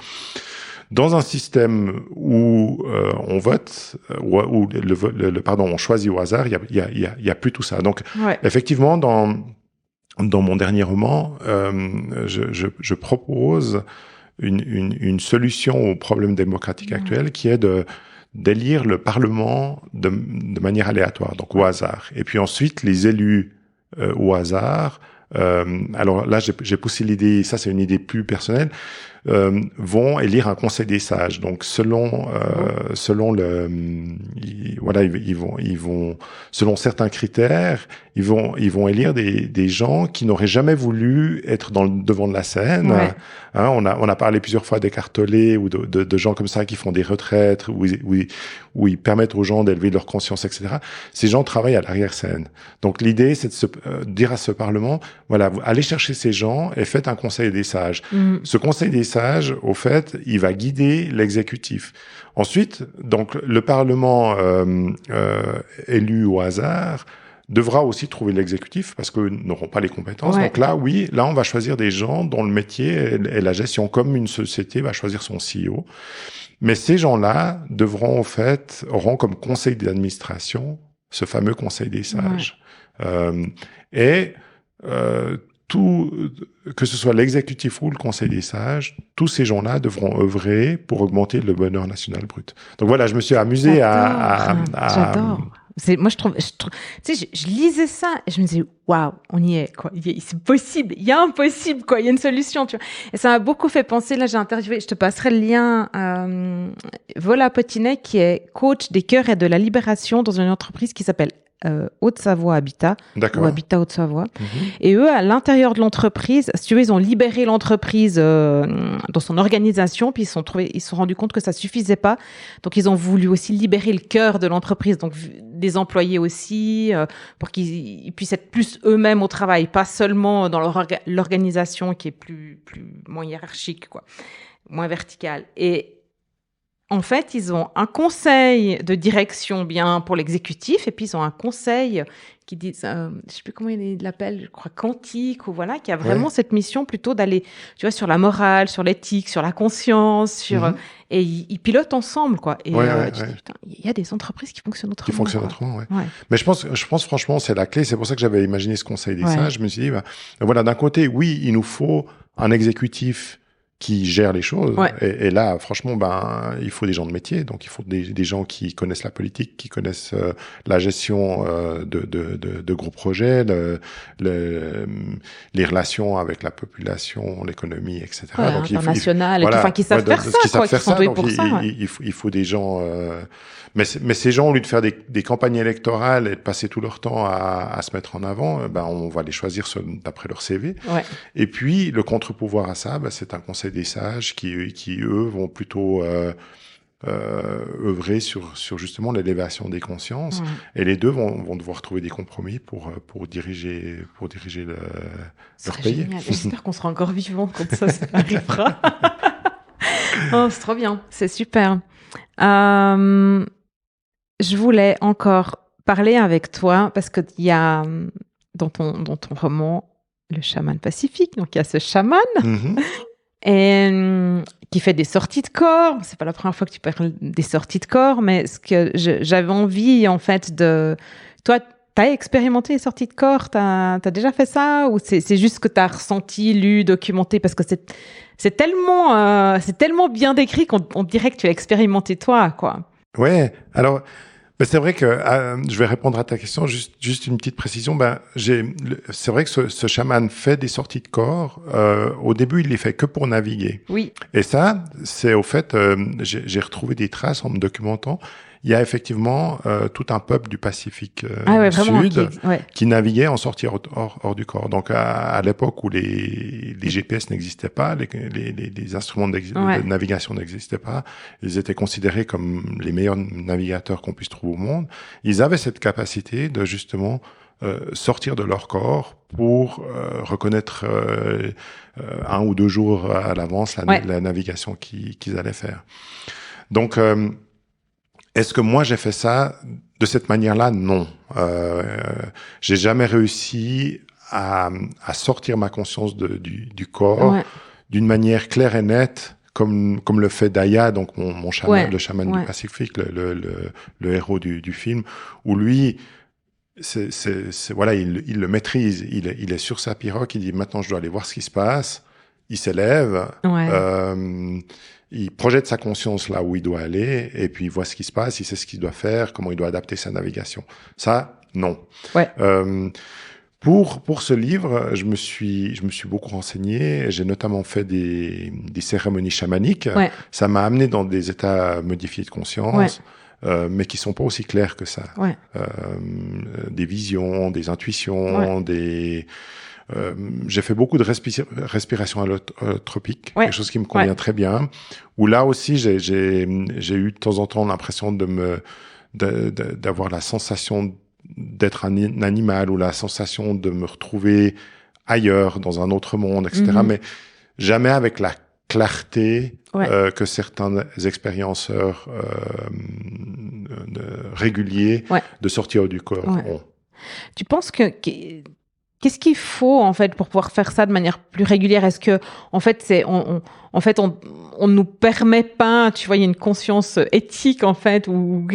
Dans un système où on vote, où on choisit au hasard, il y a plus tout ça. Donc, effectivement, dans mon dernier roman, je propose une solution au problème démocratique actuel qui est d'élire le Parlement de manière aléatoire, donc au hasard. Et puis ensuite, les élus au hasard. Alors là, j'ai poussé l'idée, ça c'est une idée plus personnelle, vont élire un conseil des sages. Donc selon ils vont selon certains critères, ils vont élire des gens qui n'auraient jamais voulu être dans le devant de la scène. Hein, on a parlé plusieurs fois d'Eckhart-Tolle ou de gens comme ça qui font des retraites où ils permettent aux gens d'élever leur conscience, etc. Ces gens travaillent à l'arrière-scène. Donc l'idée, c'est de dire à ce Parlement, voilà, allez chercher ces gens et faites un conseil des sages. Ce conseil des sages, au fait, il va guider l'exécutif. Ensuite, donc le Parlement élu au hasard devra aussi trouver l'exécutif parce qu'eux n'auront pas les compétences. Donc là, on va choisir des gens dont le métier est la gestion, comme une société va choisir son CEO. Mais ces gens-là auront comme conseil d'administration ce fameux conseil des sages. Que ce soit l'exécutif ou le conseil des sages, tous ces gens-là devront œuvrer pour augmenter le bonheur national brut. Donc voilà, je me suis amusé J'adore. Moi, je trouve, tu sais, je lisais ça et je me disais, waouh, on y est, quoi. C'est possible. Il y a un possible, quoi. Il y a une solution, tu vois. Et ça m'a beaucoup fait penser. Là, j'ai interviewé, je te passerai le lien, Vola Potinet, qui est coach des cœurs et de la libération dans une entreprise qui s'appelle Haute-Savoie Habitat, ou Habitat Haute-Savoie. Et eux, à l'intérieur de l'entreprise, si tu veux, ils ont libéré l'entreprise dans son organisation, puis ils se sont rendus compte que ça suffisait pas. Donc, ils ont voulu aussi libérer le cœur de l'entreprise, donc des employés aussi, pour qu'ils puissent être plus eux-mêmes au travail, pas seulement dans l'organisation qui est moins hiérarchique, quoi, moins verticale. Et en fait, ils ont un conseil de direction bien pour l'exécutif, et puis ils ont un conseil qui dit, je sais plus comment il l'appelle, je crois quantique, ou voilà, qui a vraiment cette mission plutôt d'aller, tu vois, sur la morale, sur l'éthique, sur la conscience, et ils pilotent ensemble, quoi. Et tu te dis, putain, il y a des entreprises qui fonctionnent autrement. Qui fonctionnent autrement, ouais. Mais je pense franchement, c'est la clé. C'est pour ça que j'avais imaginé ce conseil des sages. Je me suis dit, voilà, d'un côté, oui, il nous faut un exécutif qui gère les choses. Et là, franchement, il faut des gens de métier. Donc, il faut des gens qui connaissent la politique, qui connaissent la gestion de gros projets, les relations avec la population, l'économie, etc. Donc, international, qui savent faire ça, quoi, qui sont doués pour ça. Il faut des gens... Mais ces gens, au lieu de faire des campagnes électorales et de passer tout leur temps à se mettre en avant, on va les choisir d'après leur CV. Et puis, le contre-pouvoir à ça, c'est un conseil des sages qui eux, vont plutôt œuvrer sur justement l'élévation des consciences. Et les deux vont devoir trouver des compromis pour diriger leur pays. Génial. J'espère qu'on sera encore vivants quand ça arrivera. C'est trop bien. C'est super. Je voulais encore parler avec toi parce qu'il y a dans ton roman Le chaman pacifique, donc il y a ce chaman et qui fait des sorties de corps. C'est pas la première fois que tu parles des sorties de corps, mais ce que j'avais envie en fait de toi. T'as expérimenté les sorties de corps? T'as déjà fait ça? Ou c'est juste que t'as ressenti, lu, documenté? Parce que c'est tellement bien décrit qu'on dirait que tu as expérimenté toi, quoi. Ouais. Alors, c'est vrai que je vais répondre à ta question. Juste une petite précision. C'est vrai que ce chaman fait des sorties de corps. Au début, il les fait que pour naviguer. Oui. Et ça, c'est au fait, j'ai retrouvé des traces en me documentant. Il y a effectivement tout un peuple du Pacifique Sud qui naviguait en sortie hors du corps. Donc à l'époque où les GPS n'existaient pas, les instruments de navigation n'existaient pas, ils étaient considérés comme les meilleurs navigateurs qu'on puisse trouver au monde. Ils avaient cette capacité de justement sortir de leur corps pour reconnaître 1 ou 2 jours à l'avance la navigation qu'ils allaient faire. Donc est-ce que moi j'ai fait ça de cette manière-là? Non. J'ai jamais réussi à sortir ma conscience du corps d'une manière claire et nette, comme le fait Daya, donc mon chaman, le chaman du Pacifique, le héros du film, où lui, voilà, il le maîtrise. Il est sur sa pirogue, il dit maintenant je dois aller voir ce qui se passe. Il s'élève. Il projette sa conscience là où il doit aller, et puis il voit ce qui se passe, il sait ce qu'il doit faire, comment il doit adapter sa navigation. Ça, non. Pour ce livre, je me suis beaucoup renseigné. J'ai notamment fait des cérémonies chamaniques. Ça m'a amené dans des états modifiés de conscience, mais qui sont pas aussi clairs que ça. Des visions, des intuitions, j'ai fait beaucoup de respiration allotropique, quelque chose qui me convient très bien. Où là aussi, j'ai eu de temps en temps l'impression d'avoir la sensation d'être un animal, ou la sensation de me retrouver ailleurs, dans un autre monde, etc. Mais jamais avec la clarté que certains expérienceurs réguliers de sortir du corps ont. Tu penses que qu'est-ce qu'il faut en fait pour pouvoir faire ça de manière plus régulière? Est-ce que en fait on nous permet pas, tu vois, il y a une conscience éthique en fait, ou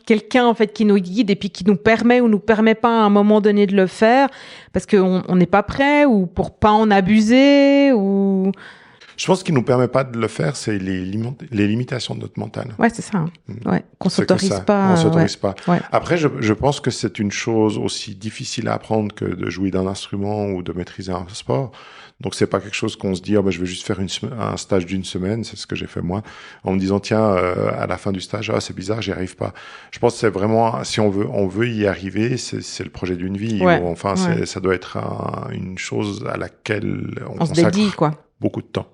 quelqu'un en fait qui nous guide et puis qui nous permet ou nous permet pas à un moment donné de le faire parce qu'on n'est pas prêt, ou pour pas en abuser, ou... Je pense qu'il nous permet pas de le faire, c'est les limitations de notre mental. Ouais, c'est ça. Qu'on s'autorise pas. On s'autorise pas. Après, je pense que c'est une chose aussi difficile à apprendre que de jouer d'un instrument ou de maîtriser un sport. Donc c'est pas quelque chose qu'on se dit je vais juste faire un stage d'1 semaine, c'est ce que j'ai fait moi, en me disant tiens à la fin du stage c'est bizarre, j'y arrive pas. Je pense que c'est vraiment, si on veut y arriver, c'est le projet d'une vie. Ça doit être une chose à laquelle on consacre se dédie, beaucoup de temps.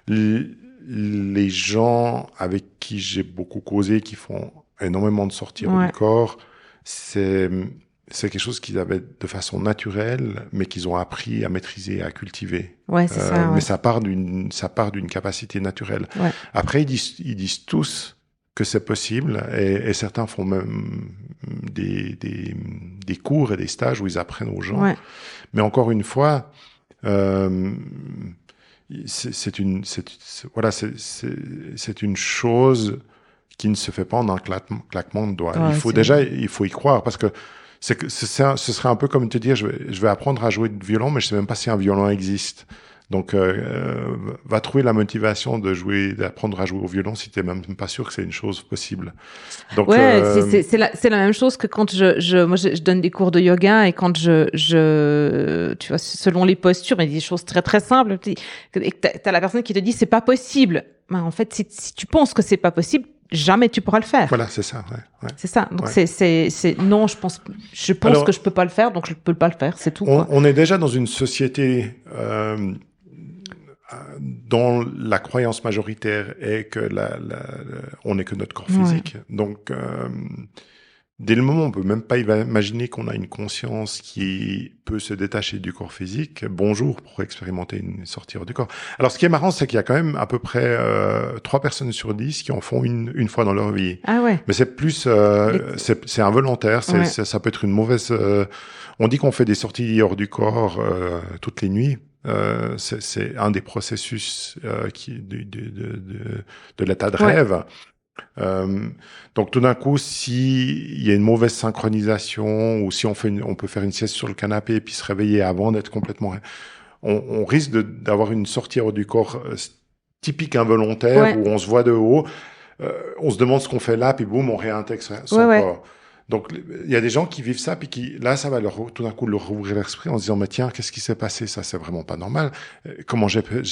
Les gens avec qui j'ai beaucoup causé, qui font énormément de sorties du corps, c'est c'est quelque chose qu'ils avaient de façon naturelle, mais qu'ils ont appris à maîtriser, à cultiver. Ouais, c'est ça. Ouais. Mais ça part d'une capacité naturelle. Ouais. Après, ils disent tous que c'est possible, et certains font même des cours et des stages où ils apprennent aux gens. Ouais. Mais encore une fois, c'est une chose qui ne se fait pas en un claquement de doigts. Ouais, il faut y croire, parce que ce serait un peu comme te dire, je vais apprendre à jouer de violon, mais je sais même pas si un violon existe. Donc, va trouver la motivation d'apprendre à jouer au violon si t'es même pas sûr que c'est une chose possible. Donc, ouais, c'est la même chose que quand moi je donne des cours de yoga, et quand tu vois, selon les postures, mais des choses très très simples, et que t'as la personne qui te dit c'est pas possible. Ben, en fait, si tu penses que c'est pas possible, jamais tu pourras le faire. Voilà, c'est ça. Ouais. C'est ça. Donc non, je pense alors, que je peux pas le faire, donc je peux pas le faire, c'est tout. On est déjà dans une société dont la croyance majoritaire est que on n'est que notre corps physique. Ouais. Donc, dès le moment où on peut même pas imaginer qu'on a une conscience qui peut se détacher du corps physique, bonjour pour expérimenter une sortie hors du corps. Alors, ce qui est marrant, c'est qu'il y a quand même à peu près 3 personnes sur 10 qui en font une fois dans leur vie. Ah ouais. Mais c'est plus, c'est involontaire. Ça peut être une mauvaise. On dit qu'on fait des sorties hors du corps toutes les nuits. C'est un des processus de l'état de rêve. Donc tout d'un coup, si il y a une mauvaise synchronisation, ou si on peut faire une sieste sur le canapé et puis se réveiller avant d'être complètement, on risque d'avoir une sortie hors du corps typique involontaire, où on se voit de haut, on se demande ce qu'on fait là, puis boum, on réintègre son corps. Donc, il y a des gens qui vivent ça, puis là, ça va tout d'un coup leur ouvrir l'esprit en se disant, mais tiens, qu'est-ce qui s'est passé? Ça, c'est vraiment pas normal. Comment j'ai pu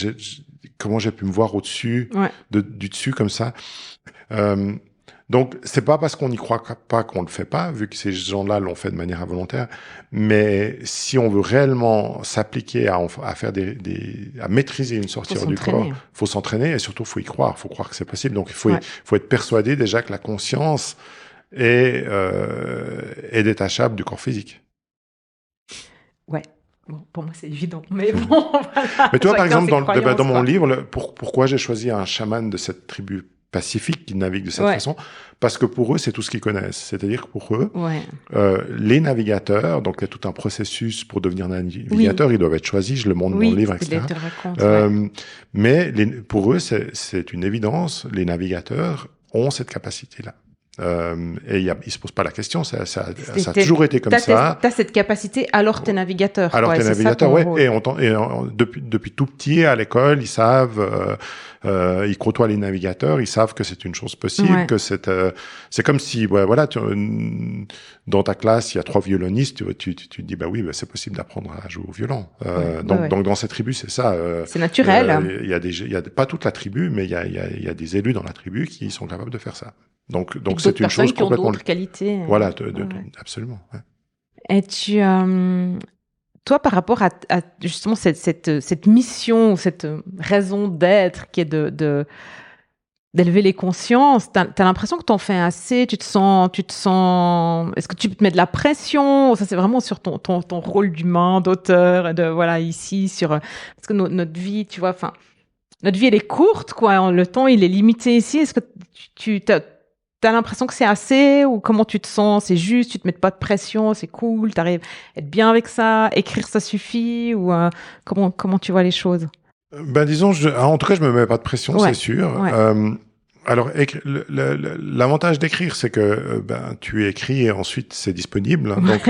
me voir au-dessus, du dessus comme ça? Donc, c'est pas parce qu'on n'y croit pas qu'on le fait pas, vu que ces gens-là l'ont fait de manière involontaire. Mais si on veut réellement s'appliquer à faire à maîtriser une sortie hors du corps, faut s'entraîner, et surtout, faut y croire. Faut croire que c'est possible. Donc, il faut être persuadé déjà que la conscience est détachable du corps physique. Ouais. Bon, pour moi, c'est évident. Mais bon, voilà. Mais toi, par exemple, dans mon livre, pourquoi j'ai choisi un chaman de cette tribu pacifique qui navigue de cette façon? Parce que pour eux, c'est tout ce qu'ils connaissent. C'est-à-dire que pour eux, les navigateurs, donc il y a tout un processus pour devenir navigateur, ils doivent être choisis, je le montre dans le livre, etc. Mais pour eux, c'est une évidence, les navigateurs ont cette capacité-là. Et ils se posent pas la question, ça a toujours été comme ça. T'as cette capacité, alors t'es navigateur. Alors t'es navigateur, ouais. Depuis tout petit à l'école, ils savent, ils côtoient les navigateurs, ils savent que c'est une chose possible, que c'est comme si, voilà, dans ta classe, il y a 3 violonistes, tu te dis, bah oui, c'est possible d'apprendre à jouer au violon. Donc dans cette tribu, c'est ça. C'est naturel. Il y a pas toute la tribu, mais il y a des élus dans la tribu qui sont capables de faire ça. Donc c'est une chose complètement. Qui ont d'autres qualités. Voilà, absolument. Ouais. Et toi, par rapport à justement cette mission, cette raison d'être qui est d'élever les consciences, t'as l'impression que t'en fais assez, tu te sens, est-ce que tu te mets de la pression? Ça, c'est vraiment sur ton rôle d'humain, d'auteur, ici, parce que notre vie, tu vois, notre vie, elle est courte, quoi. Le temps, il est limité ici. Est-ce que tu t'as l'impression que c'est assez, ou comment tu te sens? C'est juste, tu te mets pas de pression, c'est cool, t'arrives à être bien avec ça, écrire ça suffit, ou comment tu vois les choses? Disons, en tout cas, je me mets pas de pression, c'est sûr. Alors, l'avantage d'écrire, c'est que tu écris et ensuite c'est disponible. Donc,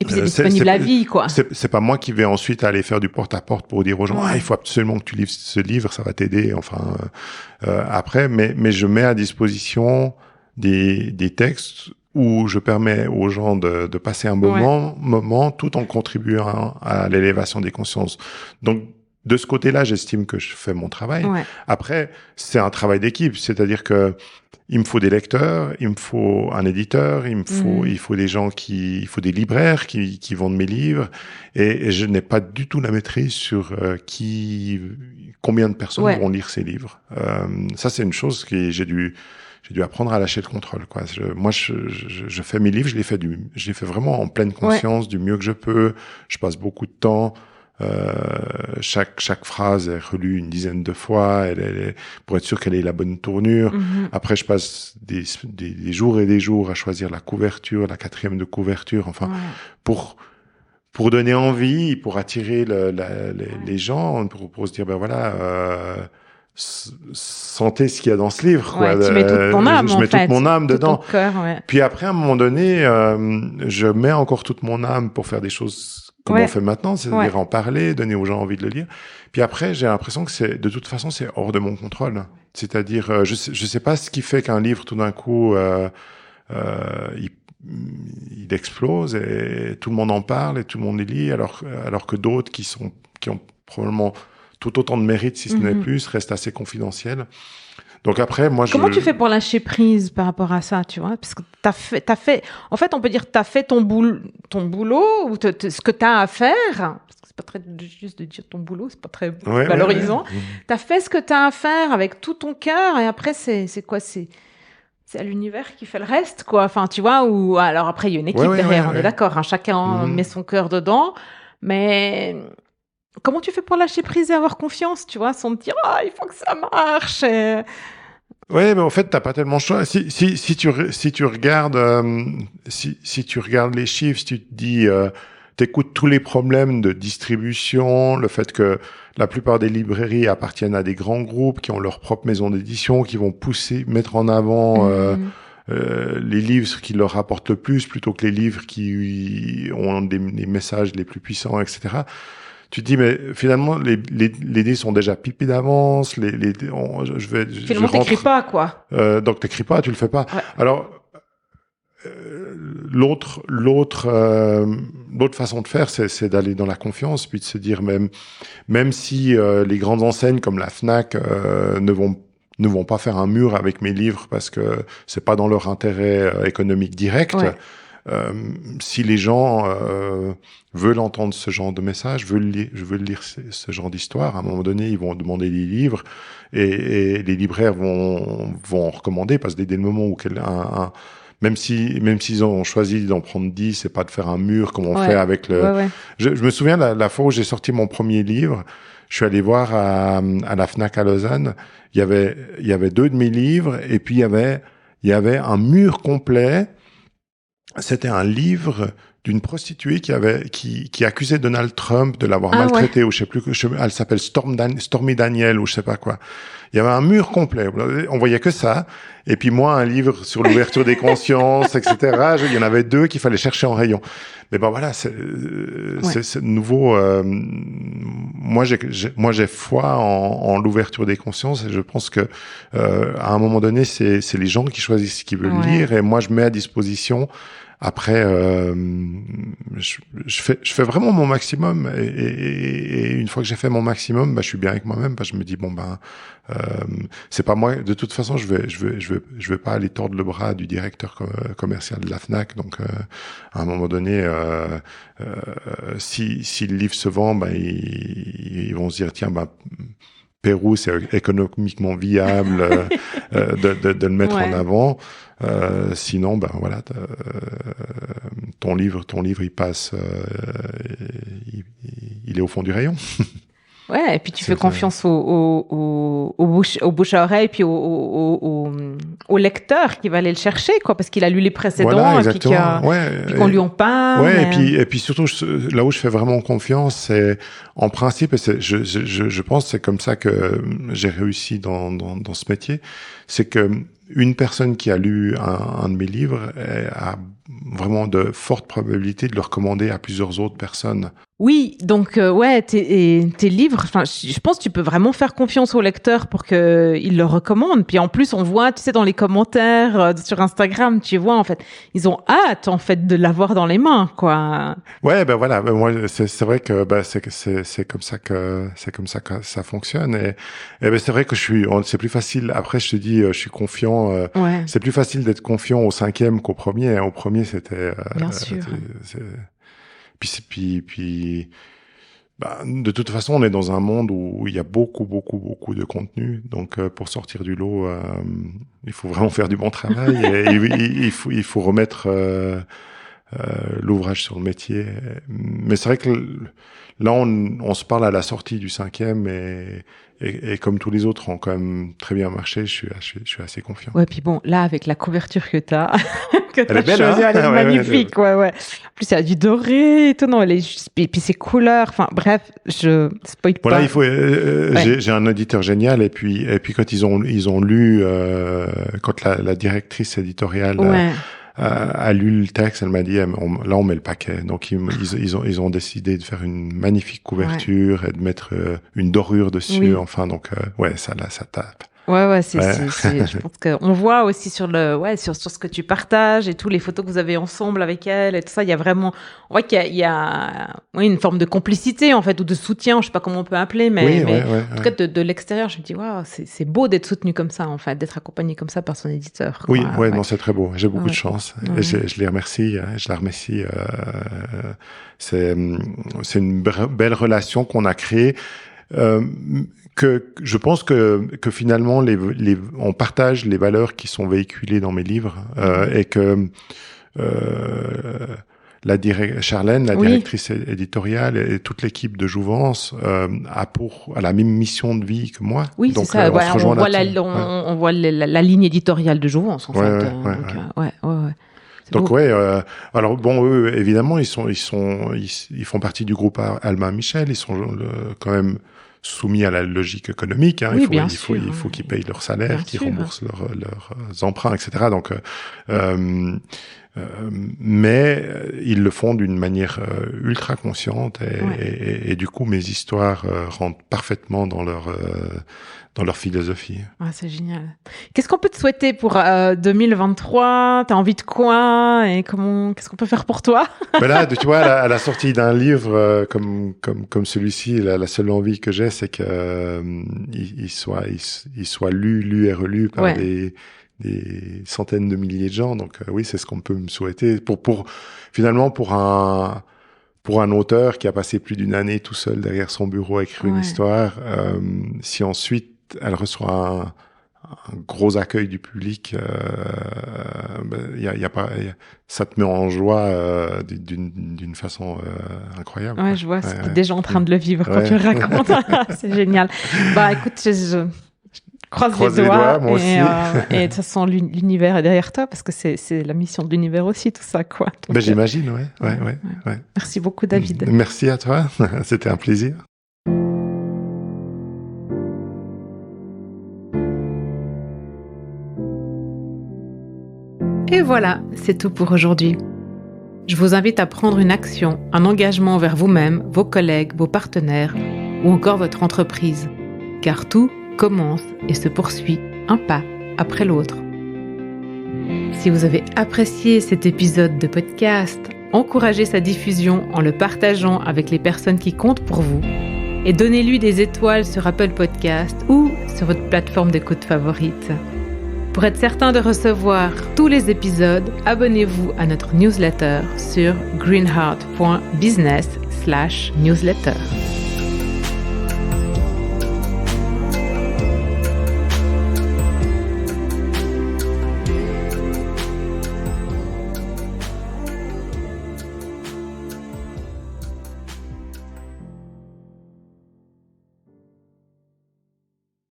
et puis c'est disponible à vie, quoi. C'est pas moi qui vais ensuite aller faire du porte-à-porte pour dire aux gens, il faut absolument que tu lises ce livre, ça va t'aider. Enfin, après, mais je mets à disposition des textes où je permets aux gens de passer un moment tout en contribuant à l'élévation des consciences. Donc, de ce côté-là, j'estime que je fais mon travail. Après, c'est un travail d'équipe, c'est-à-dire que il me faut des lecteurs, il me faut un éditeur, il faut des gens il faut des libraires qui vendent mes livres, et je n'ai pas du tout la maîtrise sur combien de personnes vont lire ces livres. Ça, c'est une chose que j'ai dû j'ai dû apprendre à lâcher le contrôle, quoi. Je fais mes livres, je les fais vraiment en pleine conscience, du mieux que je peux. Je passe beaucoup de temps. Chaque phrase est relue une dizaine de fois, pour être sûr qu'elle ait la bonne tournure. Après, je passe des jours et des jours à choisir la couverture, la 4e de couverture, enfin, pour donner envie, pour attirer les gens, pour se dire, ben voilà, sentez ce qu'il y a dans ce livre, quoi. Tu mets toute ton âme, je mets toute mon âme dedans. Ton cœur, Puis après, à un moment donné, je mets encore toute mon âme pour faire des choses comme on fait maintenant, c'est-à-dire en parler, donner aux gens envie de le lire. Puis après, j'ai l'impression que de toute façon, c'est hors de mon contrôle. C'est-à-dire, je sais pas ce qui fait qu'un livre, tout d'un coup, il explose et tout le monde en parle et tout le monde les lit, alors que d'autres qui ont probablement tout autant de mérite, si ce n'est plus, restent assez confidentiels. Donc après, Comment tu fais pour lâcher prise par rapport à ça, tu vois? Parce que t'as fait, en fait, on peut dire t'as fait ton boulot, ou ce que t'as à faire. Parce que c'est pas très juste de dire ton boulot, c'est pas très valorisant. T'as fait ce que t'as à faire avec tout ton cœur, et après, c'est quoi? C'est à l'univers qui fait le reste, quoi. Enfin, tu vois, ou alors après, il y a une équipe derrière, on est d'accord, hein, chacun met son cœur dedans, mais comment tu fais pour lâcher prise et avoir confiance, tu vois, sans te dire, il faut que ça marche. Ouais, mais en fait, t'as pas tellement le choix. Si tu regardes, si tu regardes les chiffres, si tu te dis, t'écoutes tous les problèmes de distribution, le fait que la plupart des librairies appartiennent à des grands groupes qui ont leur propre maison d'édition, qui vont mettre en avant les livres qui leur rapportent le plus plutôt que les livres qui ont des messages les plus puissants, etc. Tu te dis, mais finalement, les dés sont déjà pipés d'avance, Finalement, t'écris pas, quoi. Donc, t'écris pas, tu le fais pas. Ouais. Alors, l'autre façon de faire, c'est d'aller dans la confiance, puis de se dire, même si les grandes enseignes comme la Fnac ne vont pas faire un mur avec mes livres parce que c'est pas dans leur intérêt économique direct. Si les gens veulent entendre ce genre de message, veulent lire ce genre d'histoire, à un moment donné, ils vont demander des livres et les libraires vont en recommander parce que dès le moment où même s'ils ont choisi d'en prendre 10 et pas de faire un mur comme on fait avec Je me souviens la fois où j'ai sorti mon premier livre, je suis allé voir à la Fnac à Lausanne, il y avait 2 de mes livres et puis il y avait un mur complet. C'était un livre d'une prostituée qui accusait Donald Trump de l'avoir maltraité, ou je sais plus, elle s'appelle Stormy Daniel, ou je sais pas quoi. Il y avait un mur complet. On voyait que ça. Et puis moi, un livre sur l'ouverture des consciences, etc. Il y en avait 2 qu'il fallait chercher en rayon. Mais bon, voilà, c'est nouveau. Moi, j'ai foi en l'ouverture des consciences, et je pense que à un moment donné, c'est les gens qui choisissent ce qu'ils veulent lire, et moi, je mets à disposition. Après, je fais vraiment mon maximum, et une fois que j'ai fait mon maximum, je suis bien avec moi-même, parce que je me dis c'est pas moi. De toute façon, je vais pas aller tordre le bras du directeur commercial de la Fnac. Donc, à un moment donné, si le livre se vend, ils vont se dire tiens, Pérou, c'est économiquement viable de le mettre en avant. Sinon, voilà, ton livre, il passe, il est au fond du rayon. Ouais, et puis tu fais confiance au bouche à oreille, puis au lecteur qui va aller le chercher, quoi, parce qu'il a lu les précédents, voilà, et puis qu'on lui en parle. Ouais, et puis surtout, là où je fais vraiment confiance, c'est, en principe, et je pense que c'est comme ça que j'ai réussi dans ce métier, c'est que une personne qui a lu un de mes livres a vraiment de fortes probabilités de le recommander à plusieurs autres personnes. Oui, donc tes livres, enfin, je pense que tu peux vraiment faire confiance au lecteur pour qu'il le recommande. Puis en plus, on voit, tu sais, dans les commentaires sur Instagram, tu vois, en fait, ils ont hâte, en fait, de l'avoir dans les mains, quoi. Ouais, voilà, moi, c'est vrai que c'est comme ça que ça fonctionne. Et c'est vrai que c'est plus facile. Après, je te dis, je suis confiant. C'est plus facile d'être confiant au 5e qu'au premier. Au premier, c'était. Bien sûr. Puis De toute façon, on est dans un monde où il y a beaucoup de contenu. Donc, pour sortir du lot, il faut vraiment faire du bon travail. Et il faut remettre l'ouvrage sur le métier. Mais c'est vrai que là, on se parle à la sortie du 5e et comme tous les autres ont quand même très bien marché, je suis assez confiant. Ouais, puis bon, là, avec la couverture que t'as, elle est belle, choisie, hein? Elle est magnifique, ouais. En plus, il y a du doré et tout, non, et puis ses couleurs, enfin, bref, je spoil pas. Voilà, il faut, j'ai un auditeur génial, et puis quand ils ont lu, quand la directrice éditoriale, a lu le texte, elle m'a dit, là, on met le paquet. Donc, ils ont décidé de faire une magnifique couverture et de mettre une dorure dessus. Oui. Enfin, donc, ça tape. Ouais, je pense qu'on voit aussi sur ce que tu partages et tous les photos que vous avez ensemble avec elle et tout ça, il y a vraiment, on voit qu'il y a une forme de complicité, en fait, ou de soutien, je sais pas comment on peut appeler, mais en tout cas, de l'extérieur, je me dis, waouh, c'est beau d'être soutenu comme ça, en fait, d'être accompagné comme ça par son éditeur. Oui, non, c'est très beau. J'ai beaucoup de chance. Et je les remercie, je la remercie. C'est une belle relation qu'on a créée. Que je pense que finalement on partage les valeurs qui sont véhiculées dans mes livres et que Charlène, la directrice éditoriale et toute l'équipe de Jouvence a la même mission de vie que moi. Oui, donc, c'est ça. On voit la ligne éditoriale de Jouvence en fait. Donc alors bon, eux évidemment ils font partie du groupe Albin Michel, ils sont quand même soumis à la logique économique, hein. Il faut qu'ils payent leur salaire, qu'ils remboursent leurs emprunts, etc. Donc, mais ils le font d'une manière ultra consciente et du coup mes histoires rentrent parfaitement dans leur philosophie. Ah, c'est génial. Qu'est-ce qu'on peut te souhaiter pour 2023 ? T'as envie de quoi ? Et qu'est-ce qu'on peut faire pour toi ? Là, tu vois, à la sortie d'un livre comme celui-ci, la seule envie que j'ai, c'est que il soit lu et relu par des centaines de milliers de gens. Donc oui, c'est ce qu'on peut me souhaiter finalement pour un auteur qui a passé plus d'une année tout seul derrière son bureau à écrire une histoire, si ensuite elle reçoit un gros accueil du public, ça te met en joie d'une façon incroyable. Ouais, je vois, c'est déjà en train de le vivre quand tu le racontes. C'est génial. Écoute, je croise les doigts moi aussi. Et de toute façon, l'univers est derrière toi parce que c'est la mission de l'univers aussi, tout ça, quoi. Donc, j'imagine, ouais. Merci beaucoup, David. Merci à toi. C'était un plaisir. Et voilà, c'est tout pour aujourd'hui. Je vous invite à prendre une action, un engagement envers vous-même, vos collègues, vos partenaires ou encore votre entreprise. Car tout commence et se poursuit un pas après l'autre. Si vous avez apprécié cet épisode de podcast, encouragez sa diffusion en le partageant avec les personnes qui comptent pour vous et donnez-lui des étoiles sur Apple Podcast ou sur votre plateforme d'écoute favorite. Pour être certain de recevoir tous les épisodes, abonnez-vous à notre newsletter sur greenheart.business/newsletter.